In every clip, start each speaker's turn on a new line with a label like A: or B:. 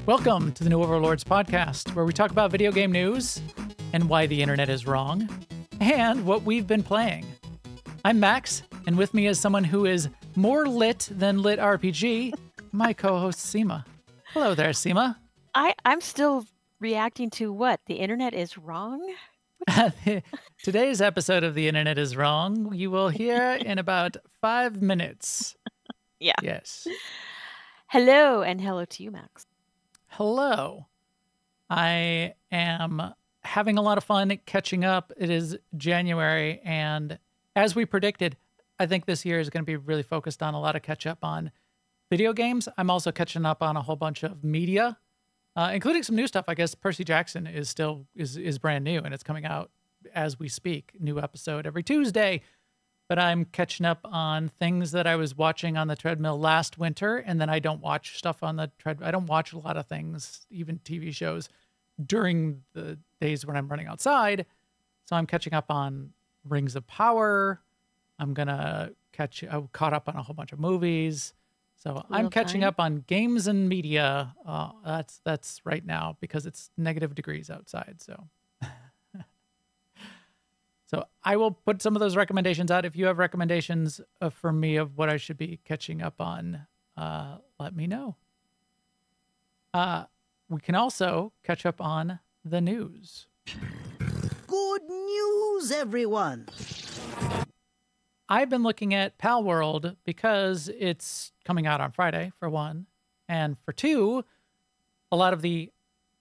A: Welcome to the new Overlords Podcast, where we talk about video game news and why the internet is wrong and what we've been playing. I'm Max, and with me is someone who is more lit than LitRPG, my co-host Sema. Hello there, Sema.
B: I'm still reacting to what? The internet is wrong?
A: Today's episode of The Internet is Wrong, you will hear in about 5 minutes.
B: Yeah.
A: Yes.
B: Hello, and hello to you, Max.
A: Hello. I am having a lot of fun catching up. It is January, and as we predicted, I think this year is going to be really focused on a lot of catch up on video games. I'm also catching up on a whole bunch of media, including some new stuff. I guess Percy Jackson is still is brand new, and it's coming out as we speak. New episode every Tuesday. But I'm catching up on things that I was watching on the treadmill last winter, and then I don't watch stuff on the treadmill. I don't watch a lot of things, even TV shows, during the days when I'm running outside. So I'm catching up on Rings of Power. I caught up on a whole bunch of movies. So I'm catching up on games and media. That's right now because it's negative degrees outside. So I will put some of those recommendations out. If you have recommendations for me of what I should be catching up on, let me know. We can also catch up on the news.
C: Good news, everyone.
A: I've been looking at Pal World because it's coming out on Friday, for one. And for two, a lot of the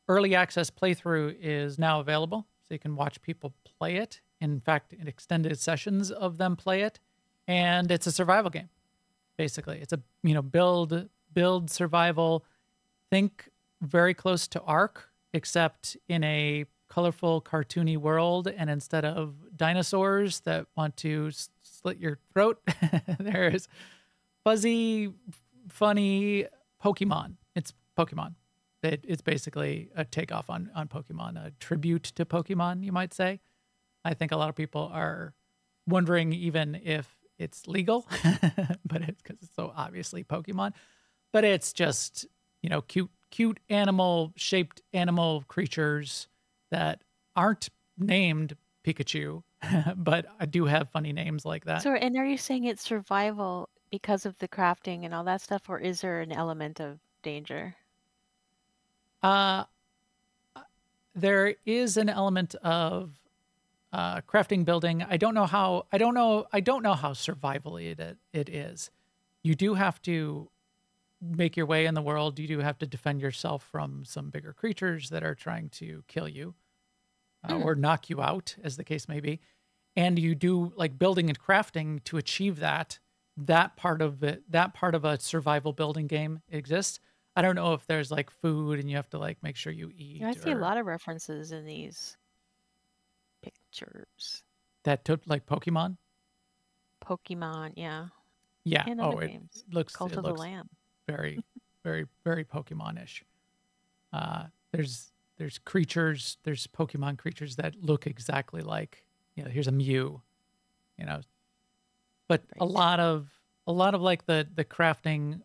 A: early access playthrough is now available. So you can watch people play it. In fact, in extended sessions of them play it. And it's a survival game, basically. It's a build survival. Think very close to Ark, except in a colorful, cartoony world. And instead of dinosaurs that want to slit your throat, there's fuzzy, funny Pokemon. It's Pokemon. It's basically a takeoff on Pokemon, a tribute to Pokemon, you might say. I think a lot of people are wondering even if it's legal, but it's because it's so obviously Pokemon. But it's just, cute animal-shaped animal creatures that aren't named Pikachu, but I do have funny names like that.
B: So, and are you saying it's survival because of the crafting and all that stuff, or is there an element of danger?
A: There is an element of crafting, building. I don't know how survivally it is. You do have to make your way in the world. You do have to defend yourself from some bigger creatures that are trying to kill you or knock you out, as the case may be. And you do like building and crafting to achieve that part of it. That part of a survival building game exists. I don't know if there's like food and you have to like make sure you eat.
B: I see a lot of references in these pictures.
A: That took like Pokemon,
B: yeah.
A: Yeah.
B: And other games.
A: Looks
B: Cult of the Lamb.
A: Very, very, very Pokemon-ish. There's creatures. There's Pokemon creatures that look exactly like. Here's a Mew. But right. a lot of like the crafting,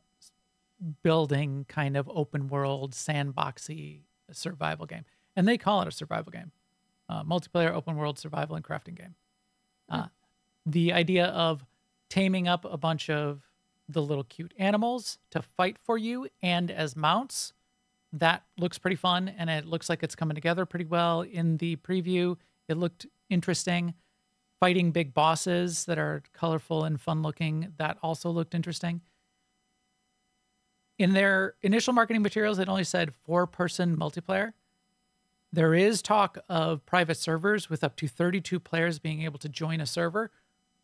A: building kind of open world sandboxy survival game, and they call it a survival game. Multiplayer open world survival and crafting game. The idea of taming up a bunch of the little cute animals to fight for you and as mounts, that looks pretty fun, and it looks like it's coming together pretty well. In the preview, it looked interesting. Fighting big bosses that are colorful and fun looking, that also looked interesting. In their initial marketing materials, it only said 4-person multiplayer. There is talk of private servers with up to 32 players being able to join a server.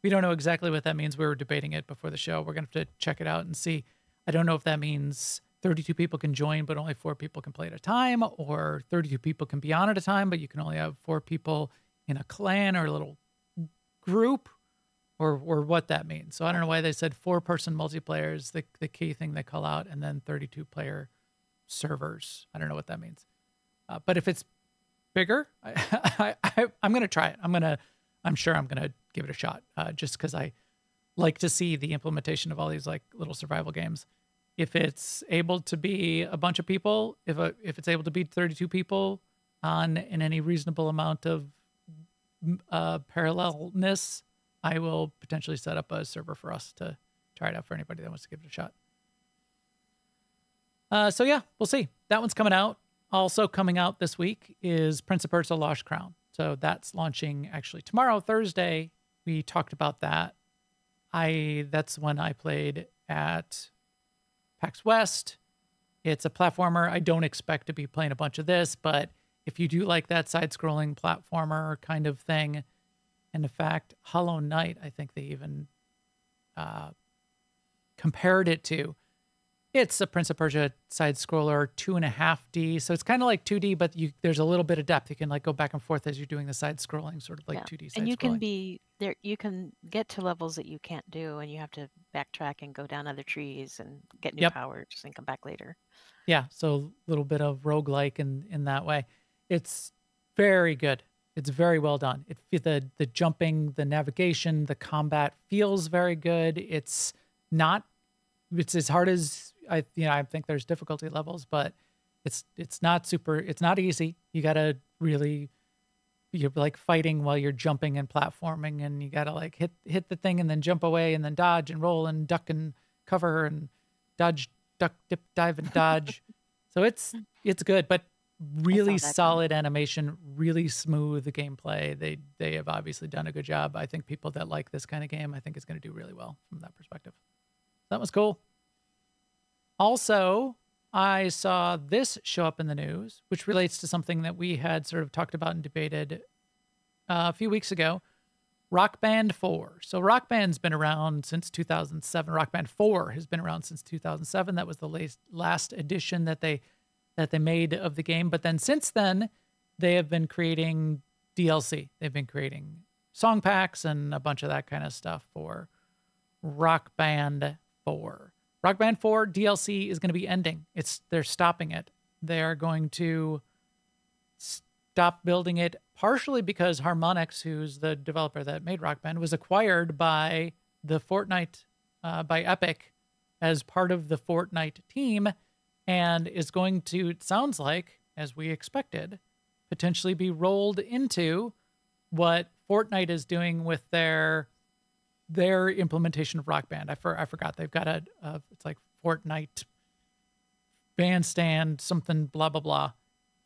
A: We don't know exactly what that means. We were debating it before the show. We're going to have to check it out and see. I don't know if that means 32 people can join, but only 4 people can play at a time, or 32 people can be on at a time, but you can only have 4 people in a clan or a little group, or what that means. So I don't know why they said 4-person multiplayer is the key thing they call out, and then 32-player servers. I don't know what that means. But if it's bigger, I'm going to try it. I'm sure I'm going to give it a shot just because I like to see the implementation of all these like little survival games if it's able to be a bunch of people, if it's able to be 32 people in any reasonable amount of parallelness, I will potentially set up a server for us to try it out for anybody that wants to give it a shot. So yeah, we'll see. That one's coming out. Also coming out this week is Prince of Persia: Lost Crown. So that's launching actually tomorrow, Thursday. We talked about that. That's when I played at PAX West. It's a platformer. I don't expect to be playing a bunch of this, but if you do like that side-scrolling platformer kind of thing, and in fact, Hollow Knight, I think they even compared it to. It's a Prince of Persia side-scroller, 2.5D. So it's kind of like 2D, but there's a little bit of depth. You can like go back and forth as you're doing the side-scrolling, sort of like 2D side-scrolling.
B: And you can be there. You can get to levels that you can't do, and you have to backtrack and go down other trees and get new powers and come back later.
A: Yeah, so a little bit of roguelike in that way. It's very good. It's very well done. The jumping, the navigation, the combat feels very good. It's as hard as I think there's difficulty levels, but it's not easy. You gotta you're like fighting while you're jumping and platforming, and you gotta like hit the thing and then jump away and then dodge and roll and duck and cover and dodge, duck, dip, dive and dodge. So it's good, but really solid animation, really smooth gameplay. They have obviously done a good job. I think people that like this kind of game, I think it's going to do really well from that perspective. That was cool. Also, I saw this show up in the news, which relates to something that we had sort of talked about and debated a few weeks ago. Rock Band 4. So Rock Band's been around since 2007. Rock Band 4 has been around since 2007. That was the last edition that they made of the game. But then since then, they have been creating DLC. They've been creating song packs and a bunch of that kind of stuff for Rock Band 4. Rock Band 4 DLC is going to be ending. They're stopping it. They are going to stop building it, partially because Harmonix, who's the developer that made Rock Band, was acquired by the Fortnite, by Epic as part of the Fortnite team, and is going to, it sounds like, as we expected, potentially be rolled into what Fortnite is doing with their implementation of Rock Band. I forgot. They've got it's like Fortnite Bandstand, something, blah, blah, blah.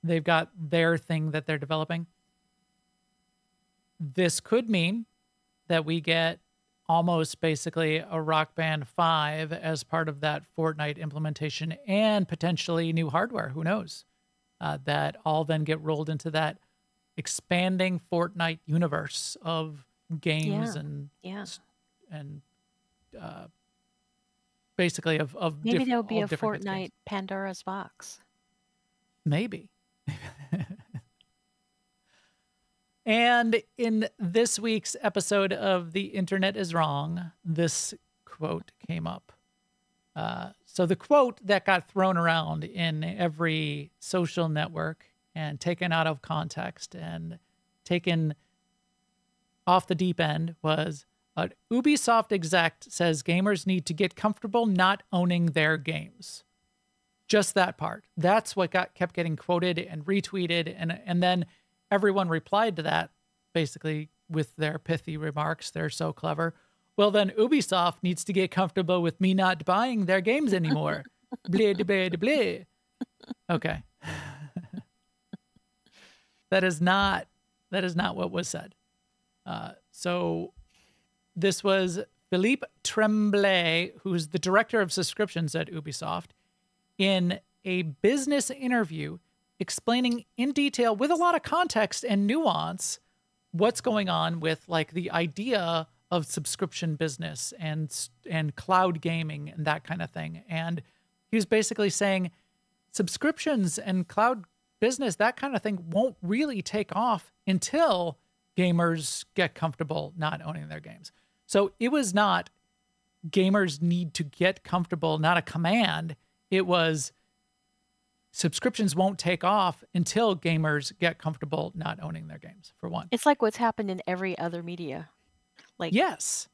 A: They've got their thing that they're developing. This could mean that we get almost basically a Rock Band 5 as part of that Fortnite implementation, and potentially new hardware. Who knows? That all then get rolled into that expanding Fortnite universe of games and basically of
B: maybe there'll be a
A: Fortnite
B: Pandora's box.
A: Maybe. And in this week's episode of The Internet is Wrong, this quote came up. So the quote that got thrown around in every social network and taken out of context and taken off the deep end was, an Ubisoft exec says gamers need to get comfortable not owning their games. Just that part. That's what kept getting quoted and retweeted, and then everyone replied to that basically with their pithy remarks. They're so clever. Well, then Ubisoft needs to get comfortable with me not buying their games anymore. Blah, blah, blah, blah. Okay. That is not what was said. So this was Philippe Tremblay, who's the director of subscriptions at Ubisoft, in a business interview explaining in detail with a lot of context and nuance what's going on with like the idea of subscription business and cloud gaming and that kind of thing. And he was basically saying subscriptions and cloud business, that kind of thing won't really take off until gamers get comfortable not owning their games. So it was not gamers need to get comfortable, not a command. It was subscriptions won't take off until gamers get comfortable not owning their games, for one.
B: It's like what's happened in every other media. Like
A: yes.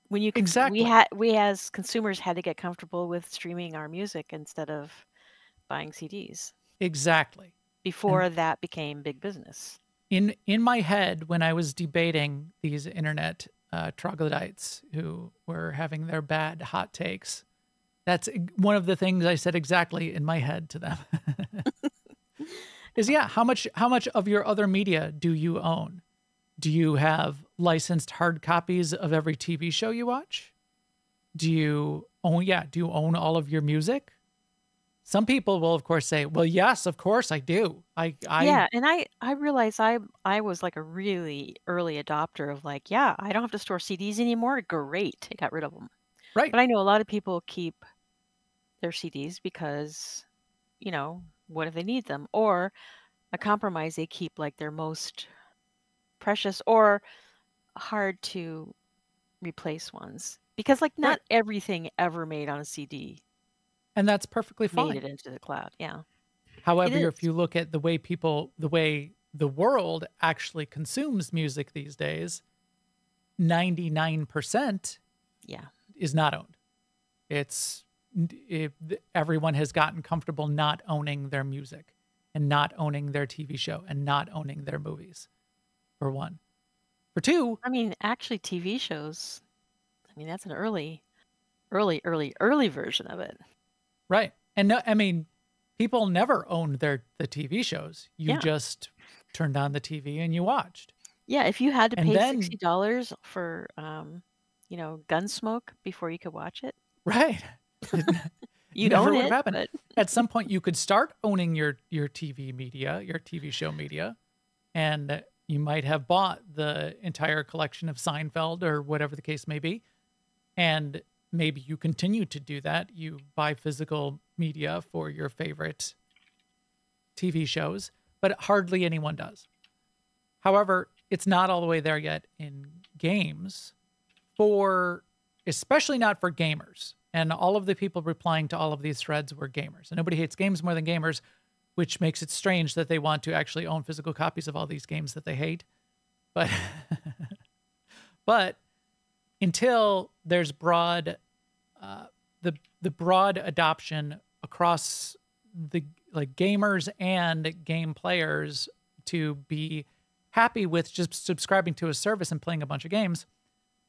B: when you
A: Exactly.
B: we as consumers had to get comfortable with streaming our music instead of buying CDs
A: Exactly. And
B: before that became big business.
A: in my head, when I was debating these internet troglodytes who were having their bad hot takes, that's one of the things I said exactly in my head to them. Is how much of your other media do you own? Do you have licensed hard copies of every TV show you watch? Do you own all of your music? Some people will of course say, well, yes, of course I do.
B: Yeah, and I realized I was like a really early adopter of like, yeah, I don't have to store CDs anymore. Great. I got rid of them.
A: right.
B: But I know a lot of people keep their CDs because, what if they need them? Or a compromise, they keep like their most precious or hard to replace ones. Because like not everything ever made on a CD
A: And that's perfectly
B: made
A: fine.
B: it into the cloud. Yeah.
A: However,
B: It
A: if
B: is.
A: you look at the way the world actually consumes music these days, 99%
B: Yeah.
A: is not owned. Everyone has gotten comfortable not owning their music and not owning their TV show and not owning their movies, for one. For two,
B: I mean, actually TV shows, that's an early version of it.
A: right. And no, I mean, people never owned the TV shows. You
B: Yeah.
A: just turned on the TV and you watched.
B: Yeah, if you had to
A: And
B: pay
A: then,
B: $60 for Gunsmoke before you could watch it,
A: right.
B: you'd
A: Never
B: own
A: would have
B: it.
A: happened.
B: But
A: At some point, you could start owning your TV media, your TV show media, and you might have bought the entire collection of Seinfeld or whatever the case may be. And maybe you continue to do that. You buy physical media for your favorite TV shows, but hardly anyone does. However, it's not all the way there yet in games, especially not for gamers. And all of the people replying to all of these threads were gamers. And nobody hates games more than gamers, which makes it strange that they want to actually own physical copies of all these games that they hate. But but until there's broad the broad adoption across the gamers and game players to be happy with just subscribing to a service and playing a bunch of games,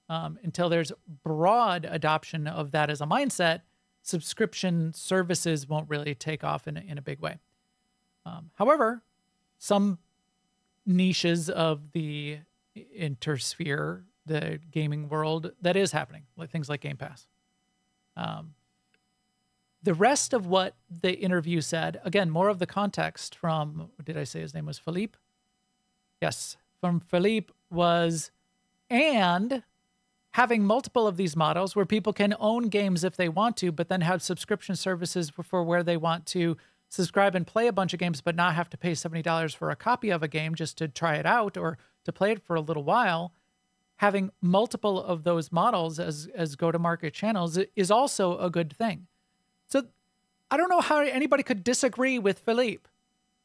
A: until there's broad adoption of that as a mindset, subscription services won't really take off in a big way. However, some niches of the intersphere, the gaming world, that is happening, like things like Game Pass. The rest of what the interview said, again, more of the context from, did I say his name was Philippe? Yes, from Philippe was, and having multiple of these models where people can own games if they want to, but then have subscription services for where they want to subscribe and play a bunch of games, but not have to pay $70 for a copy of a game just to try it out or to play it for a little while. Having multiple of those models as go-to-market channels is also a good thing. So I don't know how anybody could disagree with Philippe,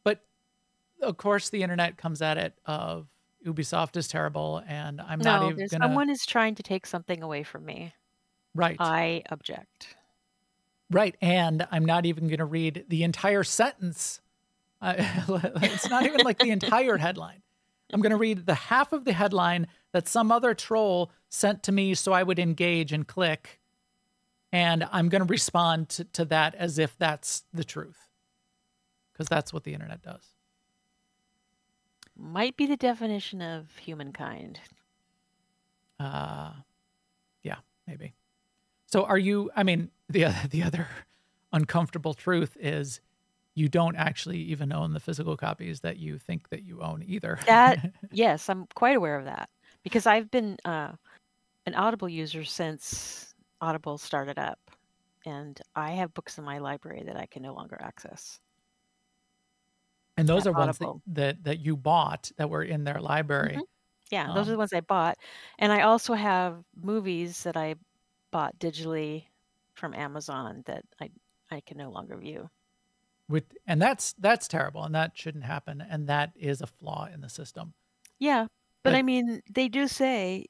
A: but of course the internet comes at it of Ubisoft is terrible, and I'm not even gonna.
B: Someone is trying to take something away from me.
A: Right.
B: I object.
A: Right, and I'm not even going to read the entire sentence. It's not even like the entire headline. I'm going to read the half of the headline that some other troll sent to me so I would engage and click, and I'm going to respond to that as if that's the truth, because that's what the internet does.
B: Might be the definition of humankind.
A: Yeah, maybe. So are you, I mean, the other uncomfortable truth is you don't actually even own the physical copies that you think that you own either.
B: Yes, I'm quite aware of that because I've been an Audible user since Audible started up, and I have books in my library that I can no longer access.
A: And those are
B: Audible.
A: ones that you bought that were in their library.
B: Mm-hmm. Yeah, those are the ones I bought. And I also have movies that I bought digitally from Amazon that I can no longer view.
A: And that's terrible, and that shouldn't happen, and that is a flaw in the system.
B: Yeah, but I mean, they do say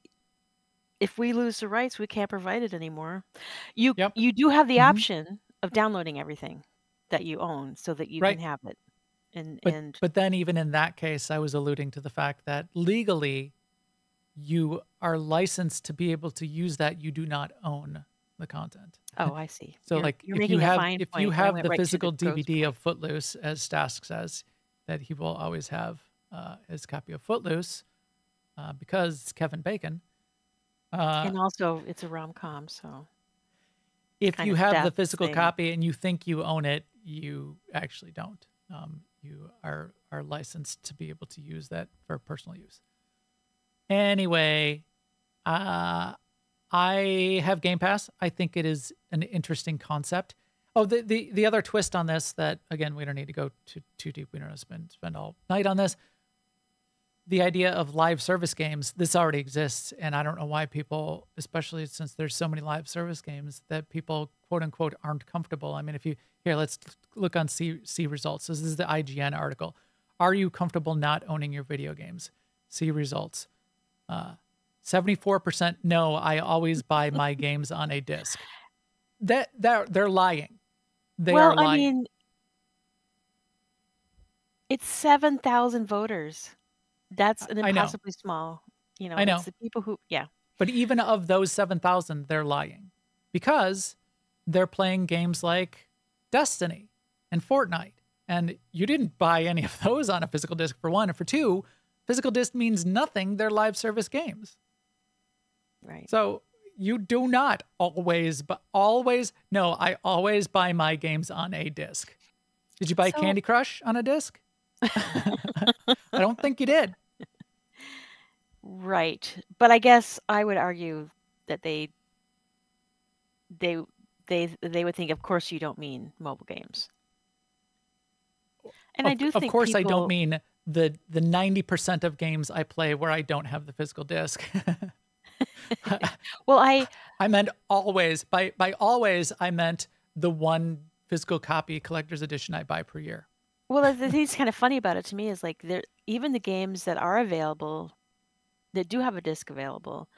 B: if we lose the rights, we can't provide it anymore. You
A: Yep.
B: you do have the
A: hmm
B: option of downloading everything that you own so that you can
A: Right.
B: have it. And
A: But
B: and
A: but then even in that case, I was alluding to the fact that legally you are licensed to be able to use that. You do not own the content.
B: oh, I see.
A: So like
B: You're making a fine
A: if you
B: point, but I
A: have
B: went
A: the
B: right to the
A: physical
B: gross
A: DVD
B: point.
A: of Footloose, as Stask says, that he will always have his copy of Footloose because it's Kevin Bacon.
B: And also, it's a rom-com, so
A: If
B: kind
A: you
B: of
A: have the
B: Stask's
A: physical
B: thing.
A: copy and you think you own it, you actually don't. You are licensed to be able to use that for personal use. Anyway, I have Game Pass. I think it is an interesting concept. Oh, the other twist on this that, again, we don't need to go too deep. We don't have to spend all night on this. The idea of live service games, this already exists. And I don't know why people, especially since there's so many live service games, that people, quote unquote, aren't comfortable. I mean, let's look on C results. This is the IGN article. Are you comfortable not owning your video games? See results. 74% no, I always buy my games on a disc. They're lying. They
B: Well,
A: are
B: I
A: lying.
B: mean, it's 7,000 voters. That's an
A: I know.
B: impossibly small,
A: I know.
B: it's the people who, yeah.
A: But even of those 7,000, they're lying because they're playing games like Destiny and Fortnite. And you didn't buy any of those on a physical disc, for one. And for two, physical disc means nothing. They're live service games.
B: Right.
A: So you do not always, no, I always buy my games on a disc. Did you buy
B: So-
A: Candy Crush on a disc? I don't think you did.
B: Right. But I guess I would argue that they would think, of course, you don't mean mobile games. And I do
A: Of
B: think
A: course, I don't
B: people-
A: mean the 90% of games I play where I don't have the physical disc.
B: Well,
A: I meant always. By always, I meant the one physical copy collector's edition I buy per year.
B: well, the thing's kind of funny about it to me is like even the games that are available, that do have a disc available,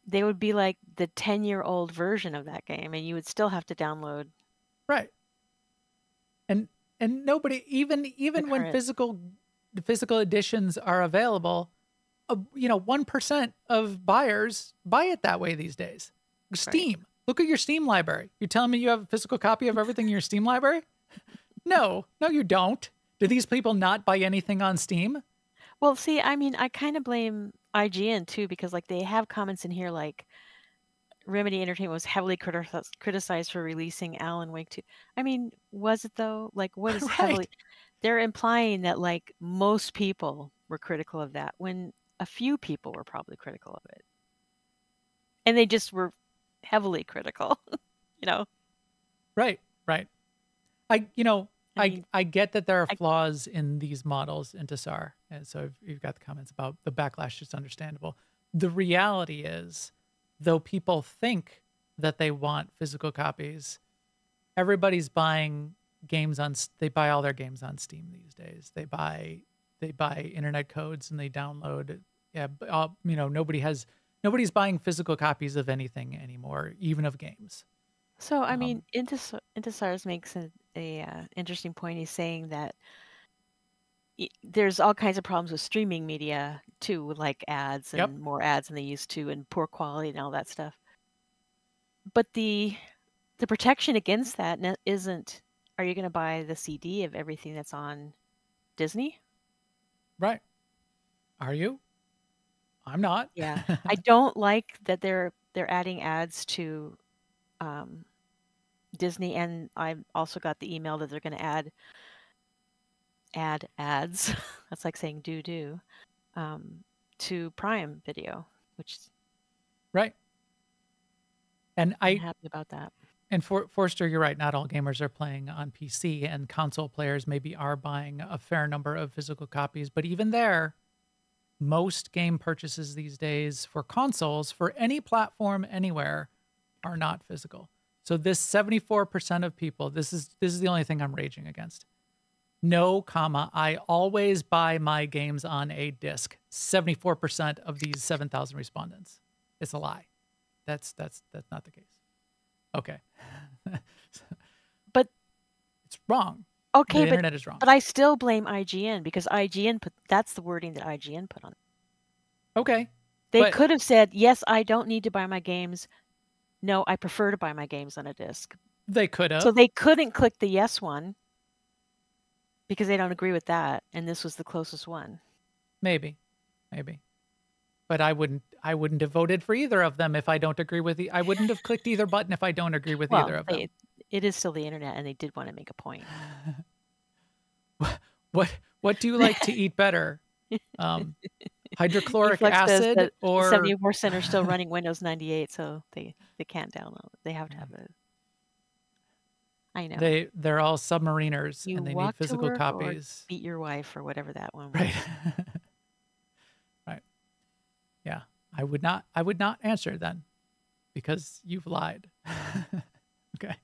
B: they would be like the 10-year-old version of that game, and you would still have to download.
A: Right. And nobody, even when
B: current-
A: the physical editions are available, 1% of buyers buy it that way these days. Steam. Look at your Steam library. You telling me you have a physical copy of everything in your Steam library? No, you don't. Do these people not buy anything on Steam?
B: Well, see, I mean, I kind of blame IGN too, because like they have comments in here like Remedy Entertainment was heavily criticized for releasing Alan Wake 2. I mean, was it though? Like, what is
A: Right.
B: heavily? They're implying that like most people were critical of that, when a few people were probably critical of it, and they just were heavily critical.
A: Right. I
B: mean-
A: get that there are flaws in these models in Tassar. And so you've got the comments about the backlash. It's understandable. The reality is, though people think that they want physical copies, everybody's buying games they buy all their games on Steam these days. They buy internet codes and they download. Yeah. Nobody's buying physical copies of anything anymore, even of games.
B: So I mean, Intisars makes a interesting point. He's saying that there's all kinds of problems with streaming media too, with like ads and
A: Yep.
B: more ads than they used to, and poor quality and all that stuff. But the protection against that isn't, are you going to buy the CD of everything that's on Disney?
A: Right. Are you? I'm not.
B: Yeah. I don't like that they're adding ads to Disney, and I also got the email that they're going to add ads. That's like saying do to Prime Video, which
A: Right. And
B: I'm happy about that.
A: And Forster, you're right. Not all gamers are playing on PC, and console players maybe are buying a fair number of physical copies. But even there, most game purchases these days for consoles, for any platform anywhere, are not physical. So this 74% of people, this is the only thing I'm raging against. No, comma, I always buy my games on a disc. 74% of these 7,000 respondents. It's a lie. That's not the case. Okay.
B: But
A: it's wrong.
B: okay,
A: The internet is wrong.
B: But I still blame IGN because IGN that's the wording that IGN put on it.
A: Okay.
B: They could have said, yes, I don't need to buy my games. No, I prefer to buy my games on a disc.
A: They could have.
B: So they couldn't click the yes one because they don't agree with that. And this was the closest one.
A: Maybe. But I wouldn't have voted for either of them if I don't agree with I wouldn't have clicked either button if I don't agree with either of them.
B: It is still the internet, and they did want to make a point.
A: What do you like to eat better? Hydrochloric acid or
B: 70% are still running Windows 98, so they can't download it. They have to have it. I know.
A: They're all submariners and they need physical copies.
B: Or beat your wife or whatever that one was.
A: Right. Right. Yeah. I would not answer then because you've lied. Okay.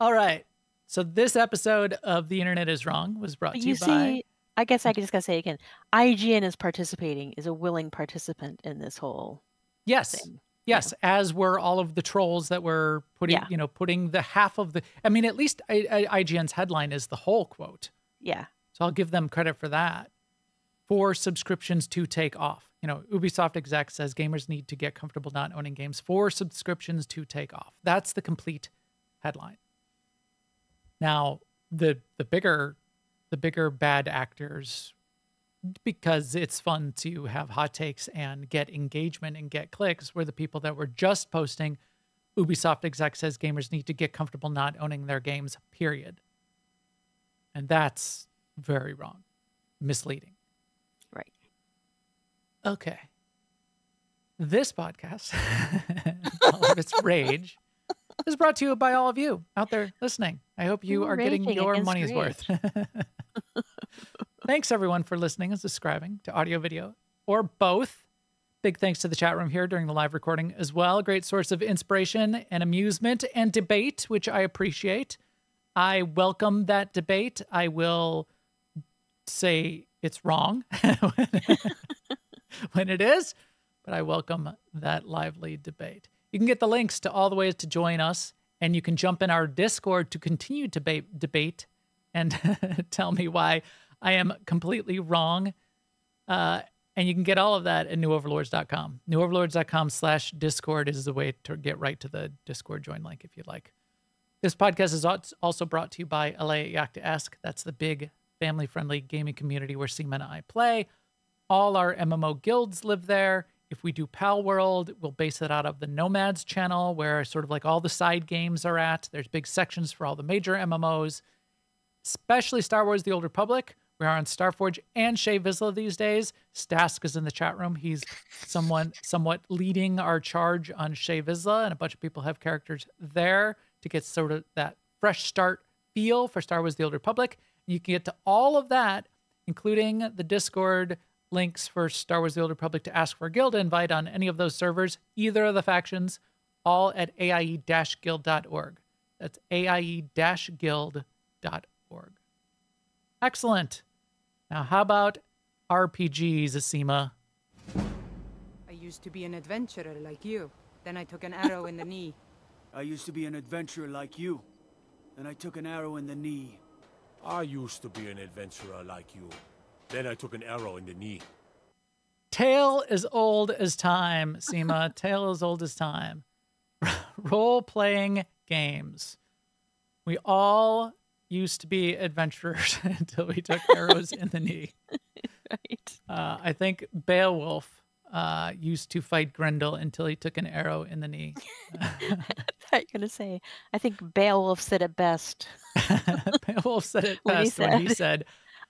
A: All right. So this episode of The Internet is Wrong was brought to you by...
B: I guess I just got to say it again. IGN is a willing participant in this whole thing.
A: Yes, as were all of the trolls that were putting the half of the... I mean, at least IGN's headline is the whole quote.
B: Yeah.
A: So I'll give them credit for that. For subscriptions to take off. Ubisoft exec says gamers need to get comfortable not owning games for subscriptions to take off. That's the complete headline. Now, the bigger bad actors, because it's fun to have hot takes and get engagement and get clicks, were the people that were just posting Ubisoft exec says gamers need to get comfortable not owning their games, period. And that's very wrong. Misleading.
B: Right.
A: Okay. This podcast, all of its rage, is brought to you by all of you out there listening. I hope you are getting your money's worth. Thanks, everyone, for listening and subscribing to audio, video, or both. Big thanks to the chat room here during the live recording as well. A great source of inspiration and amusement and debate, which I appreciate. I welcome that debate. I will say it's wrong when it is, but I welcome that lively debate. You can get the links to all the ways to join us, and you can jump in our Discord to continue to debate and tell me why I am completely wrong. And you can get all of that at newoverlords.com. Newoverlords.com/Discord is the way to get right to the Discord join link if you'd like. This podcast is also brought to you by LA Yak2Esk. That's the big family-friendly gaming community where Sema and I play. All our MMO guilds live there. If we do Pal World, we'll base it out of the Nomads channel where sort of like all the side games are at. There's big sections for all the major MMOs, especially Star Wars The Old Republic. We are on Starforge and Shay Vizsla these days. Stask is in the chat room. He's somewhat leading our charge on Shay Vizsla, and a bunch of people have characters there to get sort of that fresh start feel for Star Wars The Old Republic. You can get to all of that, including the Discord links for Star Wars The Old Republic to ask for a guild invite on any of those servers, either of the factions, all at aie-guild.org. That's aie-guild.org. Excellent. Now, how about RPGs, Sema?
D: I used to be an adventurer like you. Then I took an arrow in the knee.
E: I used to be an adventurer like you. Then I took an arrow in the knee.
F: I used to be an adventurer like you. Then I took an arrow in the knee.
A: Tale as old as time, Sema. Tale as old as time. Role-playing games. We all used to be adventurers until we took arrows in the knee.
B: Right.
A: I think Beowulf used to fight Grendel until he took an arrow in the knee.
B: I thought you were going to say, I think Beowulf said it best.
A: Beowulf said it best when he said,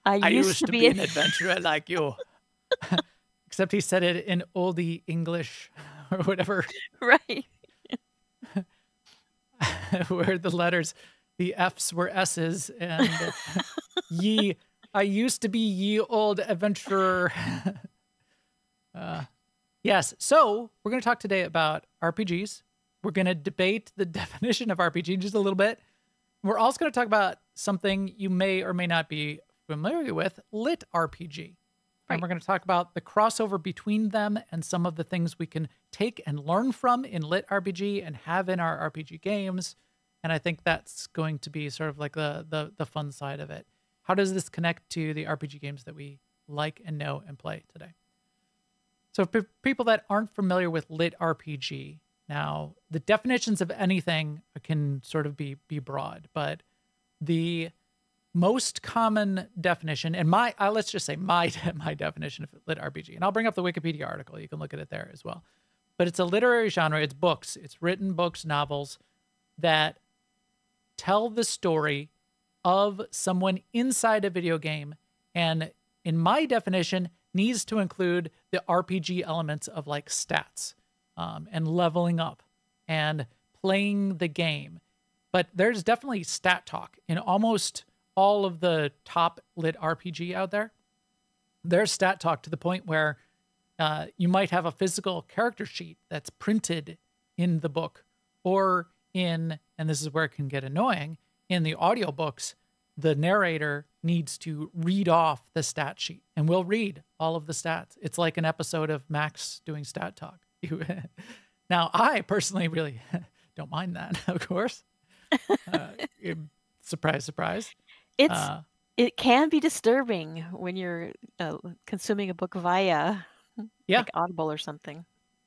A: I used to be an adventurer like you. Except he said it in oldie English or whatever.
B: Right.
A: Where the letters, the F's were S's, and ye, I used to be ye old adventurer. Yes, so we're going to talk today about RPGs. We're going to debate the definition of RPG just a little bit. We're also going to talk about something you may or may not be familiar with, LitRPG. and
B: Right.
A: we're going to talk about the crossover between them and some of the things we can take and learn from in Lit RPG and have in our RPG games. And I think that's going to be sort of like the fun side of it. How does this connect to the RPG games that we like and know and play today? So for people that aren't familiar with Lit RPG, now the definitions of anything can sort of be broad, but the most common definition, and let's just say my definition of Lit RPG, and I'll bring up the Wikipedia article. You can look at it there as well. But it's a literary genre. It's books. It's written books, novels that tell the story of someone inside a video game, and in my definition, needs to include the RPG elements of like stats and leveling up and playing the game. But there's definitely stat talk in almost all of the top Lit RPG out there. There's stat talk to the point where you might have a physical character sheet that's printed in the book, or in, and this is where it can get annoying, in the audiobooks, the narrator needs to read off the stat sheet, and we'll read all of the stats. It's like an episode of Max doing stat talk. Now, I personally really don't mind that, of course. Surprise, surprise.
B: It can be disturbing when you're consuming a book via like Audible or something.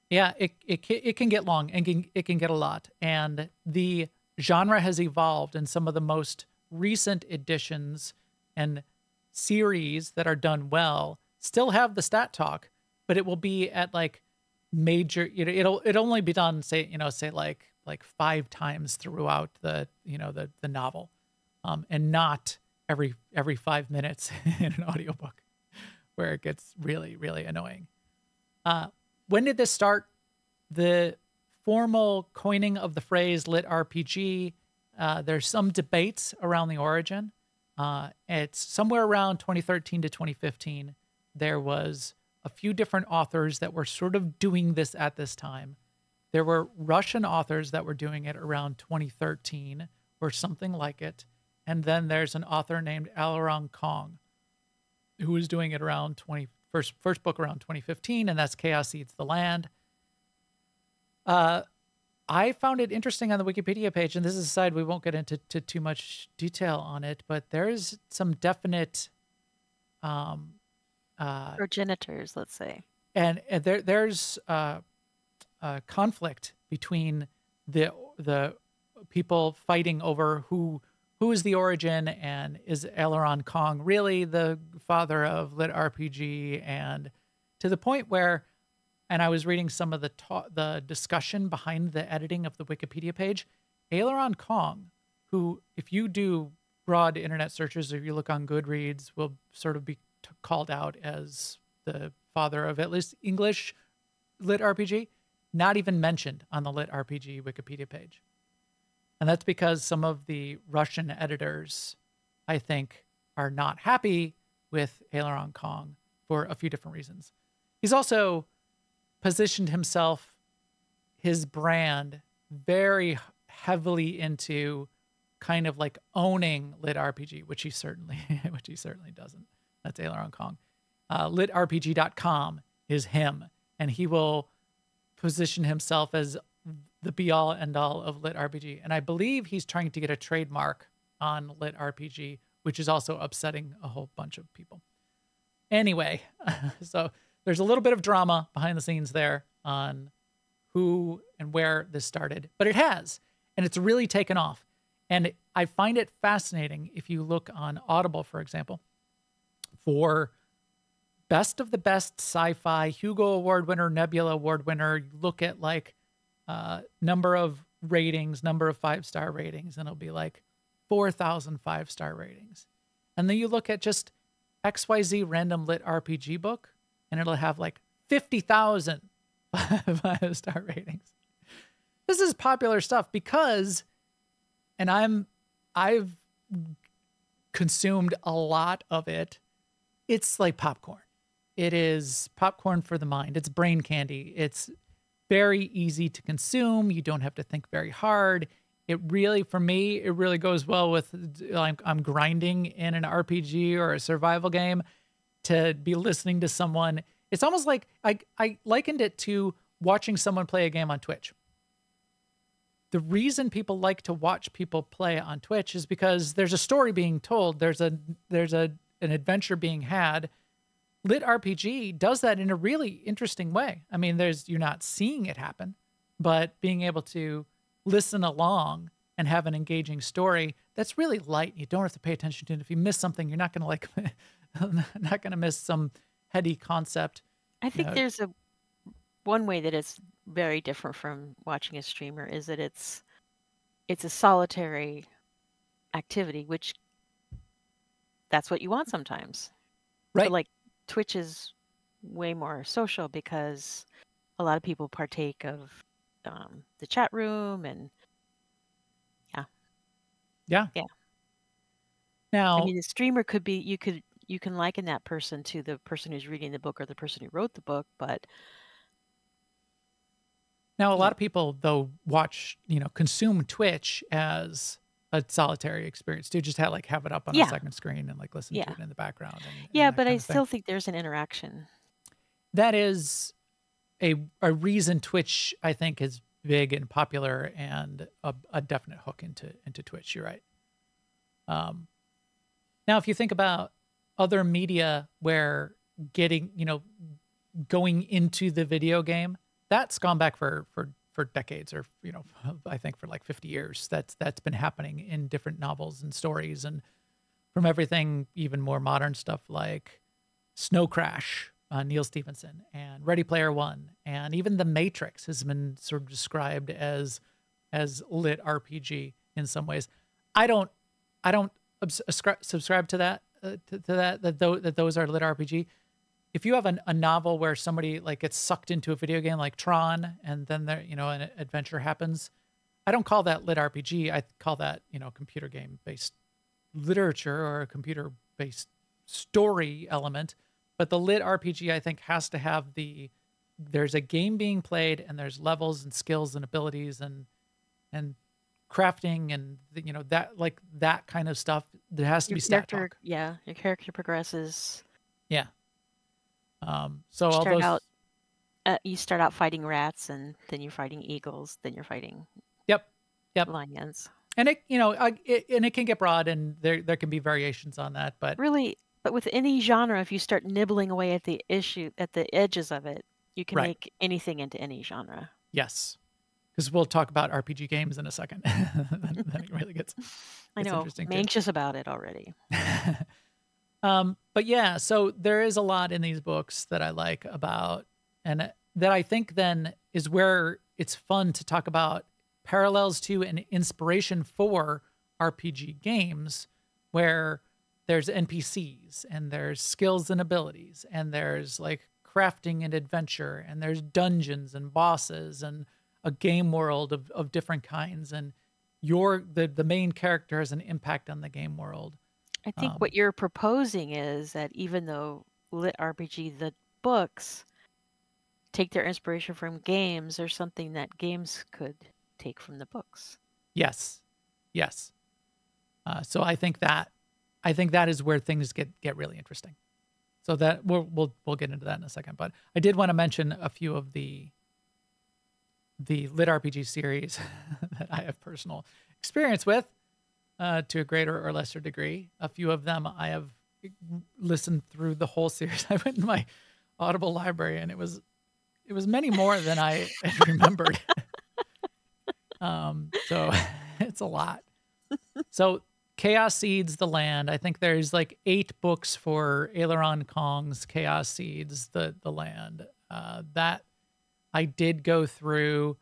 A: Yeah, it can get long and it can get a lot. And the genre has evolved, and some of the most recent editions and series that are done well still have the stat talk, but it will be at like major, it'll only be done, say like 5 times throughout the novel, and not every 5 minutes in an audiobook, where it gets really, really annoying. When did this start? The formal coining of the phrase Lit RPG, there's some debates around the origin. It's somewhere around 2013 to 2015. There was a few different authors that were sort of doing this at this time. There were Russian authors that were doing it around 2013 or something like it. And then there's an author named Aileron Kong who was doing it around first book around 2015, and that's Chaos Eats the Land. I found it interesting on the Wikipedia page, and this is a side we won't get into too much detail on it, but there's some definite
B: Progenitors, let's say.
A: and there's conflict between the people fighting over who is the origin, and is Aileron Kong really the father of Lit RPG, and to the point where, and I was reading some of the discussion behind the editing of the Wikipedia page, Aileron Kong, who, if you do broad internet searches or you look on Goodreads, will sort of be called out as the father of at least English Lit RPG, not even mentioned on the Lit RPG Wikipedia page. And that's because some of the Russian editors, I think, are not happy with Aileron Kong for a few different reasons. He's also positioned himself, his brand, very heavily into kind of like owning Lit RPG, which he certainly doesn't. That's Aileron Kong. LitRPG.com is him, and he will position himself as the be-all, end-all of Lit RPG. And I believe he's trying to get a trademark on Lit RPG, which is also upsetting a whole bunch of people. Anyway, so there's a little bit of drama behind the scenes there on who and where this started, but it has, and it's really taken off. And I find it fascinating if you look on Audible, for example, for best of the best sci-fi, Hugo Award winner, Nebula Award winner, you look at like number of ratings, number of 5-star ratings, and it'll be like 4,000 5-star ratings. And then you look at just XYZ random Lit RPG book, and it'll have like 50,000 5-star ratings. This is popular stuff because, and I've consumed a lot of it. It's like popcorn. It is popcorn for the mind. It's brain candy. It's very easy to consume. You don't have to think very hard. It really, for me, it really goes well with I'm grinding in an RPG or a survival game. to be listening to someone. It's almost like I likened it to watching someone play a game on Twitch. The reason people like to watch people play on Twitch is because there's a story being told. There's an adventure being had. LitRPG does that in a really interesting way. I mean, you're not seeing it happen, but being able to listen along and have an engaging story that's really light. You don't have to pay attention to it. If you miss something, you're not going to miss some heady concept.
B: I think there's one way that it's very different from watching a streamer is that it's a solitary activity, which that's what you want sometimes.
A: Right.
B: But like Twitch is way more social because a lot of people partake of the chat room and
A: yeah. Now,
B: I mean, the streamer could be you can liken that person to the person who's reading the book or the person who wrote the book, but
A: now a lot of people though consume Twitch as a solitary experience too. Just have it up on a second screen and like listen to it in the background. And
B: but I still think there's an interaction.
A: That is a reason Twitch, I think, is big and popular and a definite hook into Twitch. You're right. Now, if you think about other media where going into the video game, that's gone back for decades, or I think for like 50 years. That's been happening in different novels and stories, and from everything even more modern stuff like Snow Crash, Neil Stephenson, and Ready Player One, and even The Matrix has been sort of described as lit RPG in some ways. I don't subscribe to that. That those are lit RPG. If you have a novel where somebody like gets sucked into a video game like Tron, and then an adventure happens, I don't call that lit RPG. I call that computer game based literature or a computer based story element. But the lit RPG, I think, has to have there's a game being played and there's levels and skills and abilities and crafting and that kind of stuff. There has to be stat talk.
B: Yeah, your character progresses.
A: Yeah. So
B: you start out fighting rats, and then you're fighting eagles, then you're fighting lions.
A: And it can get broad, and there can be variations on that, but
B: really. But with any genre, if you start nibbling away at the edges of it, you can make anything into any genre.
A: Yes. Because we'll talk about RPG games in a second. Then it really gets
B: I know. I'm anxious about it already.
A: But yeah, so there is a lot in these books that I like about, and that I think then is where it's fun to talk about parallels to and inspiration for RPG games, where there's NPCs and there's skills and abilities and there's like crafting and adventure and there's dungeons and bosses and a game world of different kinds, and the main character has an impact on the game world.
B: I think what you're proposing is that even though lit RPG, the books take their inspiration from games, there's something that games could take from the books.
A: Yes. So I think that is where things get really interesting. So that we'll get into that in a second. But I did want to mention a few of the lit RPG series that I have personal experience with, to a greater or lesser degree. A few of them I have listened through the whole series. I went in my Audible library, and it was many more than I had remembered. So it's a lot. So Chaos Seeds the Land. I think there's like 8 books for Aileron Kong's Chaos Seeds the Land. That I did go through.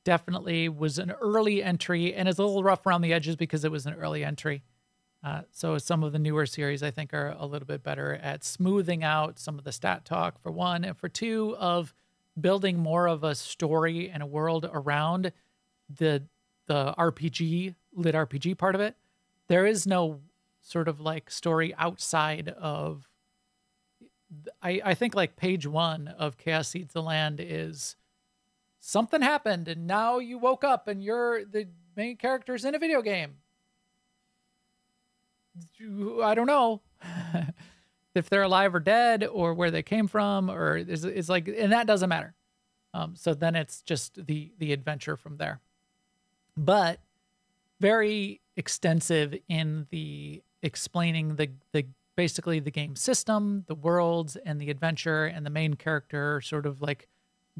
A: Definitely was an early entry, and it's a little rough around the edges because it was an early entry. So some of the newer series I think are a little bit better at smoothing out some of the stat talk, for one, and for two, of building more of a story and a world around the RPG, lit RPG part of it. There is no sort of like story outside of, I think like page 1 of Chaos Seeds the Land is something happened and now you woke up and you're the main characters in a video game. I don't know. if they're alive or dead or where they came from, or it's like, and that doesn't matter. So then it's just the adventure from there. But very extensive in the explaining the basically the game system, the worlds, and the adventure, and the main character sort of like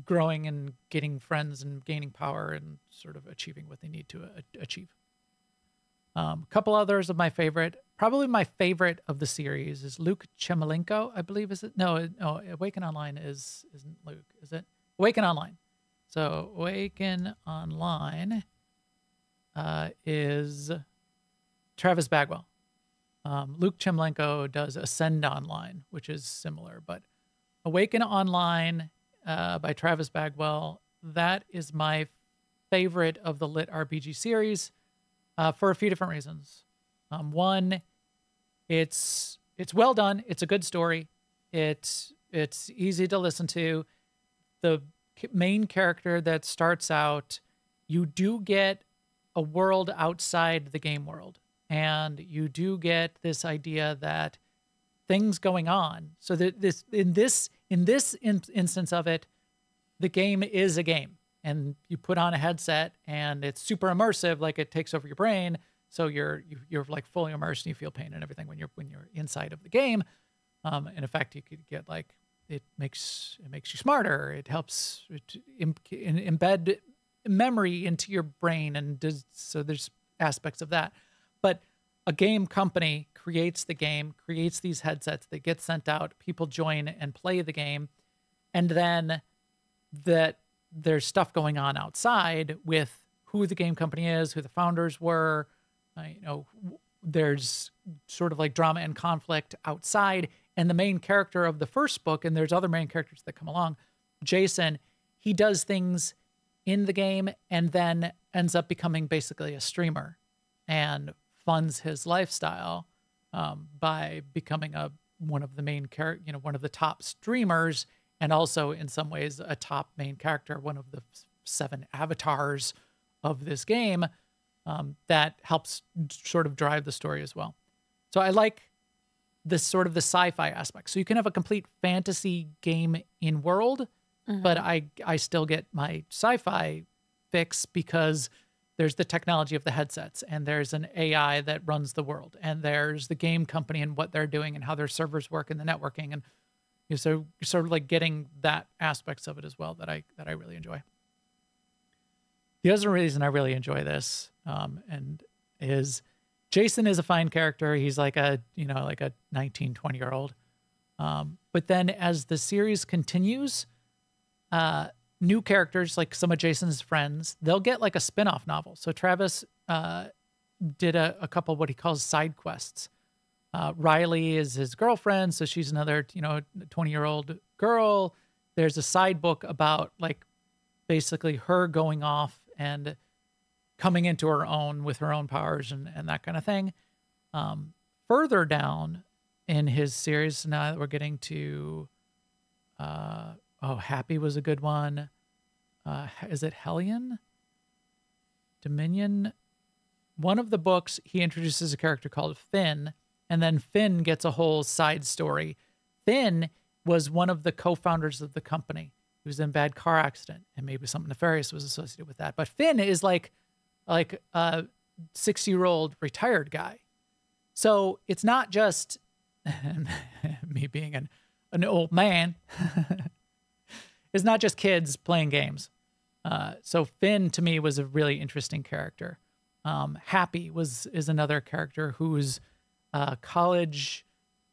A: growing and getting friends and gaining power and sort of achieving what they need to achieve. A couple others of my favorite, probably my favorite of the series is Luke Chemelenko, I believe, is it? No, Awaken Online isn't Luke, is it? Awaken Online. So Awaken Online is Travis Bagwell. Luke Chemelenko does Ascend Online, which is similar, but Awaken Online by Travis Bagwell, that is my favorite of the LitRPG series for a few different reasons. One, it's well done. It's a good story. It's easy to listen to. The main character that starts out, you do get a world outside the game world. And you do get this idea that things going on. So that in this instance of it, the game is a game, and you put on a headset, and it's super immersive, like it takes over your brain. So you're like fully immersed, and you feel pain and everything when you're inside of the game. And in fact, you could get like it makes you smarter. It helps embed memory into your brain, and so there's aspects of that. But a game company creates the game, creates these headsets that get sent out, people join and play the game, and then that there's stuff going on outside with who the game company is, who the founders were, there's sort of like drama and conflict outside, and the main character of the first book, and there's other main characters that come along, Jason, he does things in the game and then ends up becoming basically a streamer and funds his lifestyle by becoming one of the main one of the top streamers, and also in some ways a top main character, one of the 7 avatars of this game that helps sort of drive the story as well. So I like this sort of the sci-fi aspect. So you can have a complete fantasy game in world, but I still get my sci-fi fix because there's the technology of the headsets, and there's an AI that runs the world, and there's the game company and what they're doing and how their servers work and the networking. And so you're sort of like getting that aspects of it as well that I really enjoy. The other reason I really enjoy this and is Jason is a fine character. He's like a 19, 20-year-old. But then as the series continues, new characters, like some of Jason's friends, they'll get like a spin-off novel. So Travis did a couple of what he calls side quests. Riley is his girlfriend, so she's another 20-year-old girl. There's a side book about like basically her going off and coming into her own with her own powers and that kind of thing. Further down in his series, now that we're getting to Happy was a good one. Is it Hellion? Dominion? One of the books, he introduces a character called Finn, and then Finn gets a whole side story. Finn was one of the co-founders of the company. He was in a bad car accident, and maybe something nefarious was associated with that. But Finn is like a 60-year-old retired guy. So it's not just me being an old man. It's not just kids playing games. So Finn, to me, was a really interesting character. Happy is another character who's a college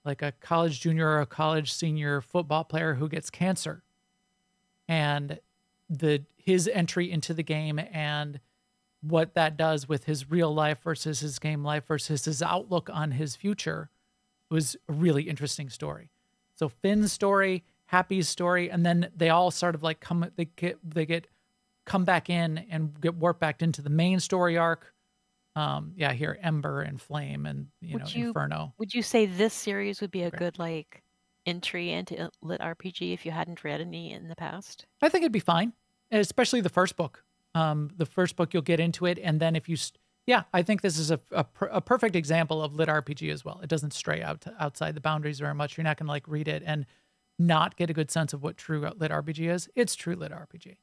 A: junior or a college senior football player who gets cancer. And his entry into the game and what that does with his real life versus his game life versus his outlook on his future was a really interesting story. So Finn's story, Happy's story, and then they all sort of like come back in and get warped back into the main story arc. Here Ember and Flame and Inferno.
B: Would you say this series would be a good like entry into LitRPG if you hadn't read any in the past?
A: I think it'd be fine, especially the first book. The first book, you'll get into it, and then if yeah, I think this is a perfect example of lit RPG as well. It doesn't stray outside the boundaries very much. You're not going to like read it and not get a good sense of what true lit RPG is. It's true lit RPG.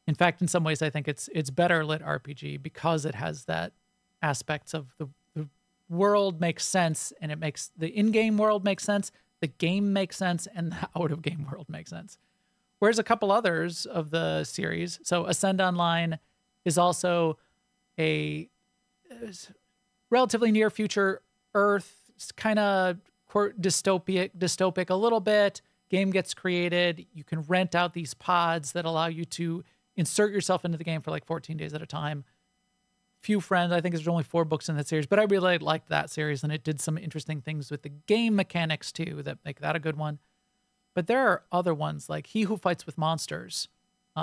A: In fact, in some ways, I think it's better lit RPG because it has that aspects of the world makes sense, and it makes the in-game world make sense, the game makes sense, and the out-of-game world makes sense. Whereas a couple others of the series, so Ascend Online is also a relatively near future Earth, kind of dystopic a little bit. Game gets created. You can rent out these pods that allow you to insert yourself into the game for like 14 days at a time. Few friends. I think there's only 4 books in that series, but I really liked that series, and it did some interesting things with the game mechanics too that make that a good one. But there are other ones like He Who Fights with Monsters.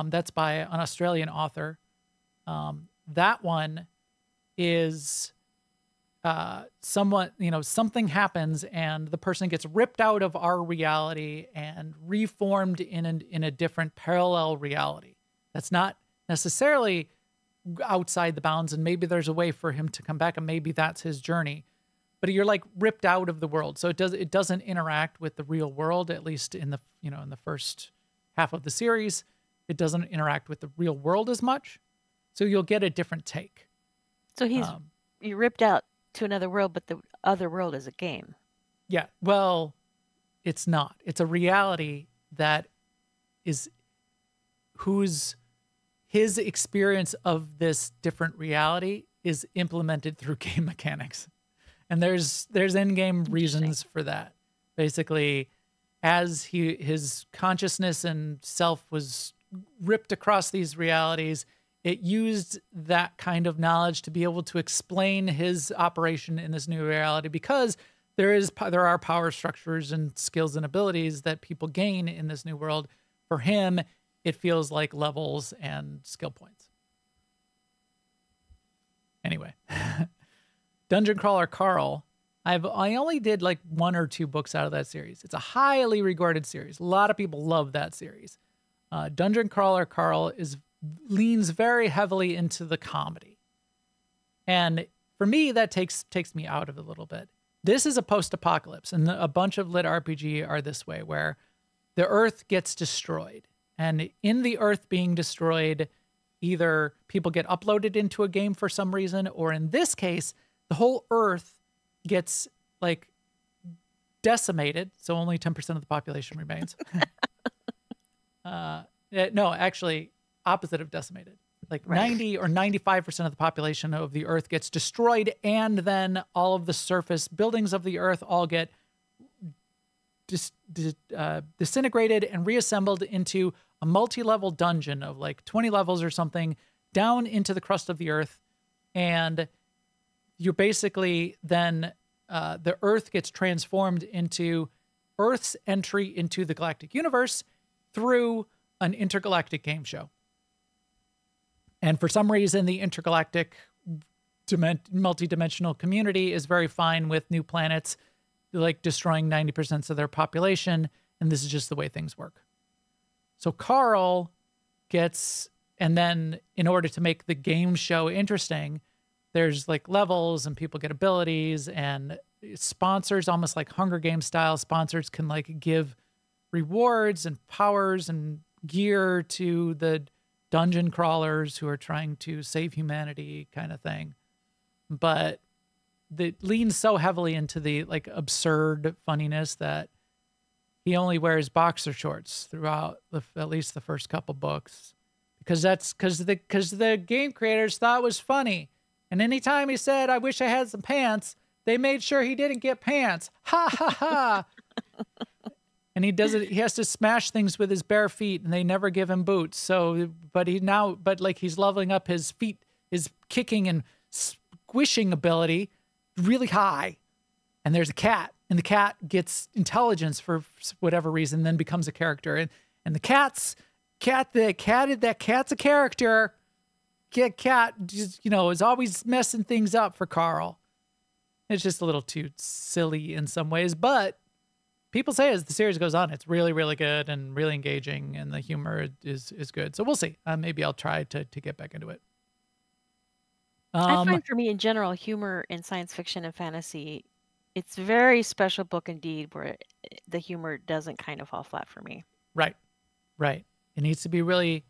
A: That's by an Australian author. That one is something happens and the person gets ripped out of our reality and reformed in a different parallel reality. That's not necessarily outside the bounds, and maybe there's a way for him to come back, and maybe that's his journey. But you're like ripped out of the world, so it doesn't interact with the real world, at least in the in the first half of the series. It doesn't interact with the real world as much, so you'll get a different take.
B: So you're ripped out to another world, but the other world is a game.
A: Yeah, well, it's not. It's a reality that is his experience of this different reality is implemented through game mechanics. And there's in-game reasons for that. Basically, as his consciousness and self was ripped across these realities, it used that kind of knowledge to be able to explain his operation in this new reality, because there are power structures and skills and abilities that people gain in this new world. For him, it feels like levels and skill points. Anyway, Dungeon Crawler Carl. I only did like 1 or 2 books out of that series. It's a highly regarded series. A lot of people love that series. Dungeon Crawler Carl leans very heavily into the comedy. And for me, that takes me out of it a little bit. This is a post-apocalypse, and a bunch of lit RPG are this way, where the Earth gets destroyed. And in the Earth being destroyed, either people get uploaded into a game for some reason, or in this case, the whole Earth gets like decimated. So only 10% of the population remains. No, actually opposite of decimated. Like right. 90 or 95% of the population of the Earth gets destroyed, and then all of the surface buildings of the Earth all get disintegrated and reassembled into a multi-level dungeon of like 20 levels or something down into the crust of the Earth. And you're basically then the Earth gets transformed into Earth's entry into the galactic universe through an intergalactic game show. And for some reason, the intergalactic multi-dimensional community is very fine with new planets like destroying 90% of their population, and this is just the way things work. So Carl gets, and then in order to make the game show interesting, there's like levels and people get abilities, and sponsors, almost like Hunger Games style sponsors, can like give rewards and powers and gear to the dungeon crawlers who are trying to save humanity kind of thing. But it leans so heavily into the like absurd funniness that he only wears boxer shorts throughout at least the first couple books, because the game creators thought it was funny. And anytime he said, "I wish I had some pants," they made sure he didn't get pants. Ha ha ha. And he does it. He has to smash things with his bare feet, and they never give him boots. So, but he's leveling up his feet, his kicking and squishing ability really high. And there's a cat, and the cat gets intelligence for whatever reason, then becomes a character. And the cat's a character. Cat just, is always messing things up for Carl. It's just a little too silly in some ways, but people say as the series goes on, it's really, really good and really engaging, and the humor is good. So we'll see. Maybe I'll try to get back into it.
B: I find for me in general, humor in science fiction and fantasy, it's a very special book indeed where the humor doesn't kind of fall flat for me.
A: Right. It needs to be really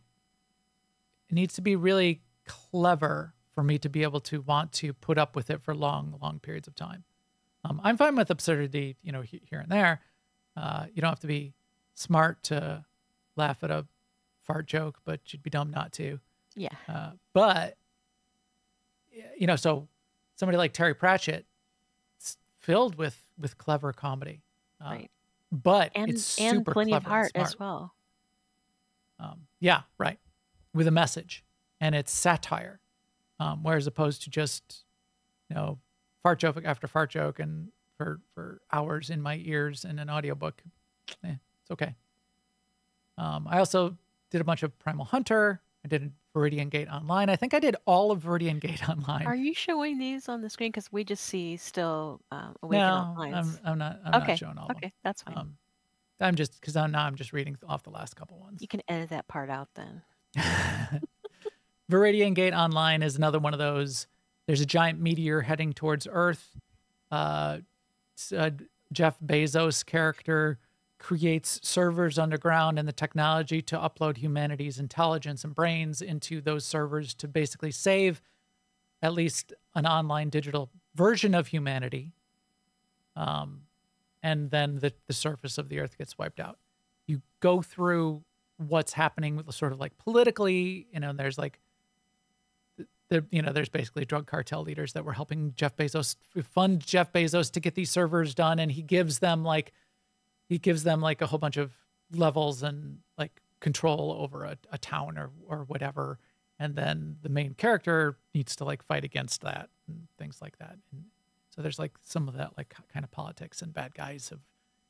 A: clever for me to be able to want to put up with it for long periods of time. I'm fine with absurdity, here and there. You don't have to be smart to laugh at a fart joke, but you'd be dumb not to.
B: Yeah.
A: But, so somebody like Terry Pratchett, it's filled with clever comedy.
B: Right.
A: But
B: And
A: it's super
B: plenty of
A: clever and
B: heart as
A: smart.
B: well.
A: Yeah, right. With a message. And it's satire. Whereas opposed to just, fart joke after fart joke and for hours in my ears in an audiobook. It's okay. I also did a bunch of Primal Hunter. I did Viridian Gate Online. I think I did all of Viridian Gate Online.
B: Are you showing these on the screen? Because we just see still Awaken
A: No,
B: Online.
A: I'm not showing all of them.
B: Okay, that's fine.
A: I'm just reading off the last couple ones.
B: You can edit that part out then.
A: Viridian Gate Online is another one of those. There's a giant meteor heading towards Earth. Jeff Bezos' character creates servers underground and the technology to upload humanity's intelligence and brains into those servers to basically save at least an online digital version of humanity. And then the surface of the Earth gets wiped out. You go through what's happening with sort of like politically, there's like, there's basically drug cartel leaders that were helping Jeff Bezos fund Jeff Bezos to get these servers done. And he gives them like a whole bunch of levels and like control over a town or whatever. And then the main character needs to like fight against that and things like that. And so there's like some of that like kind of politics and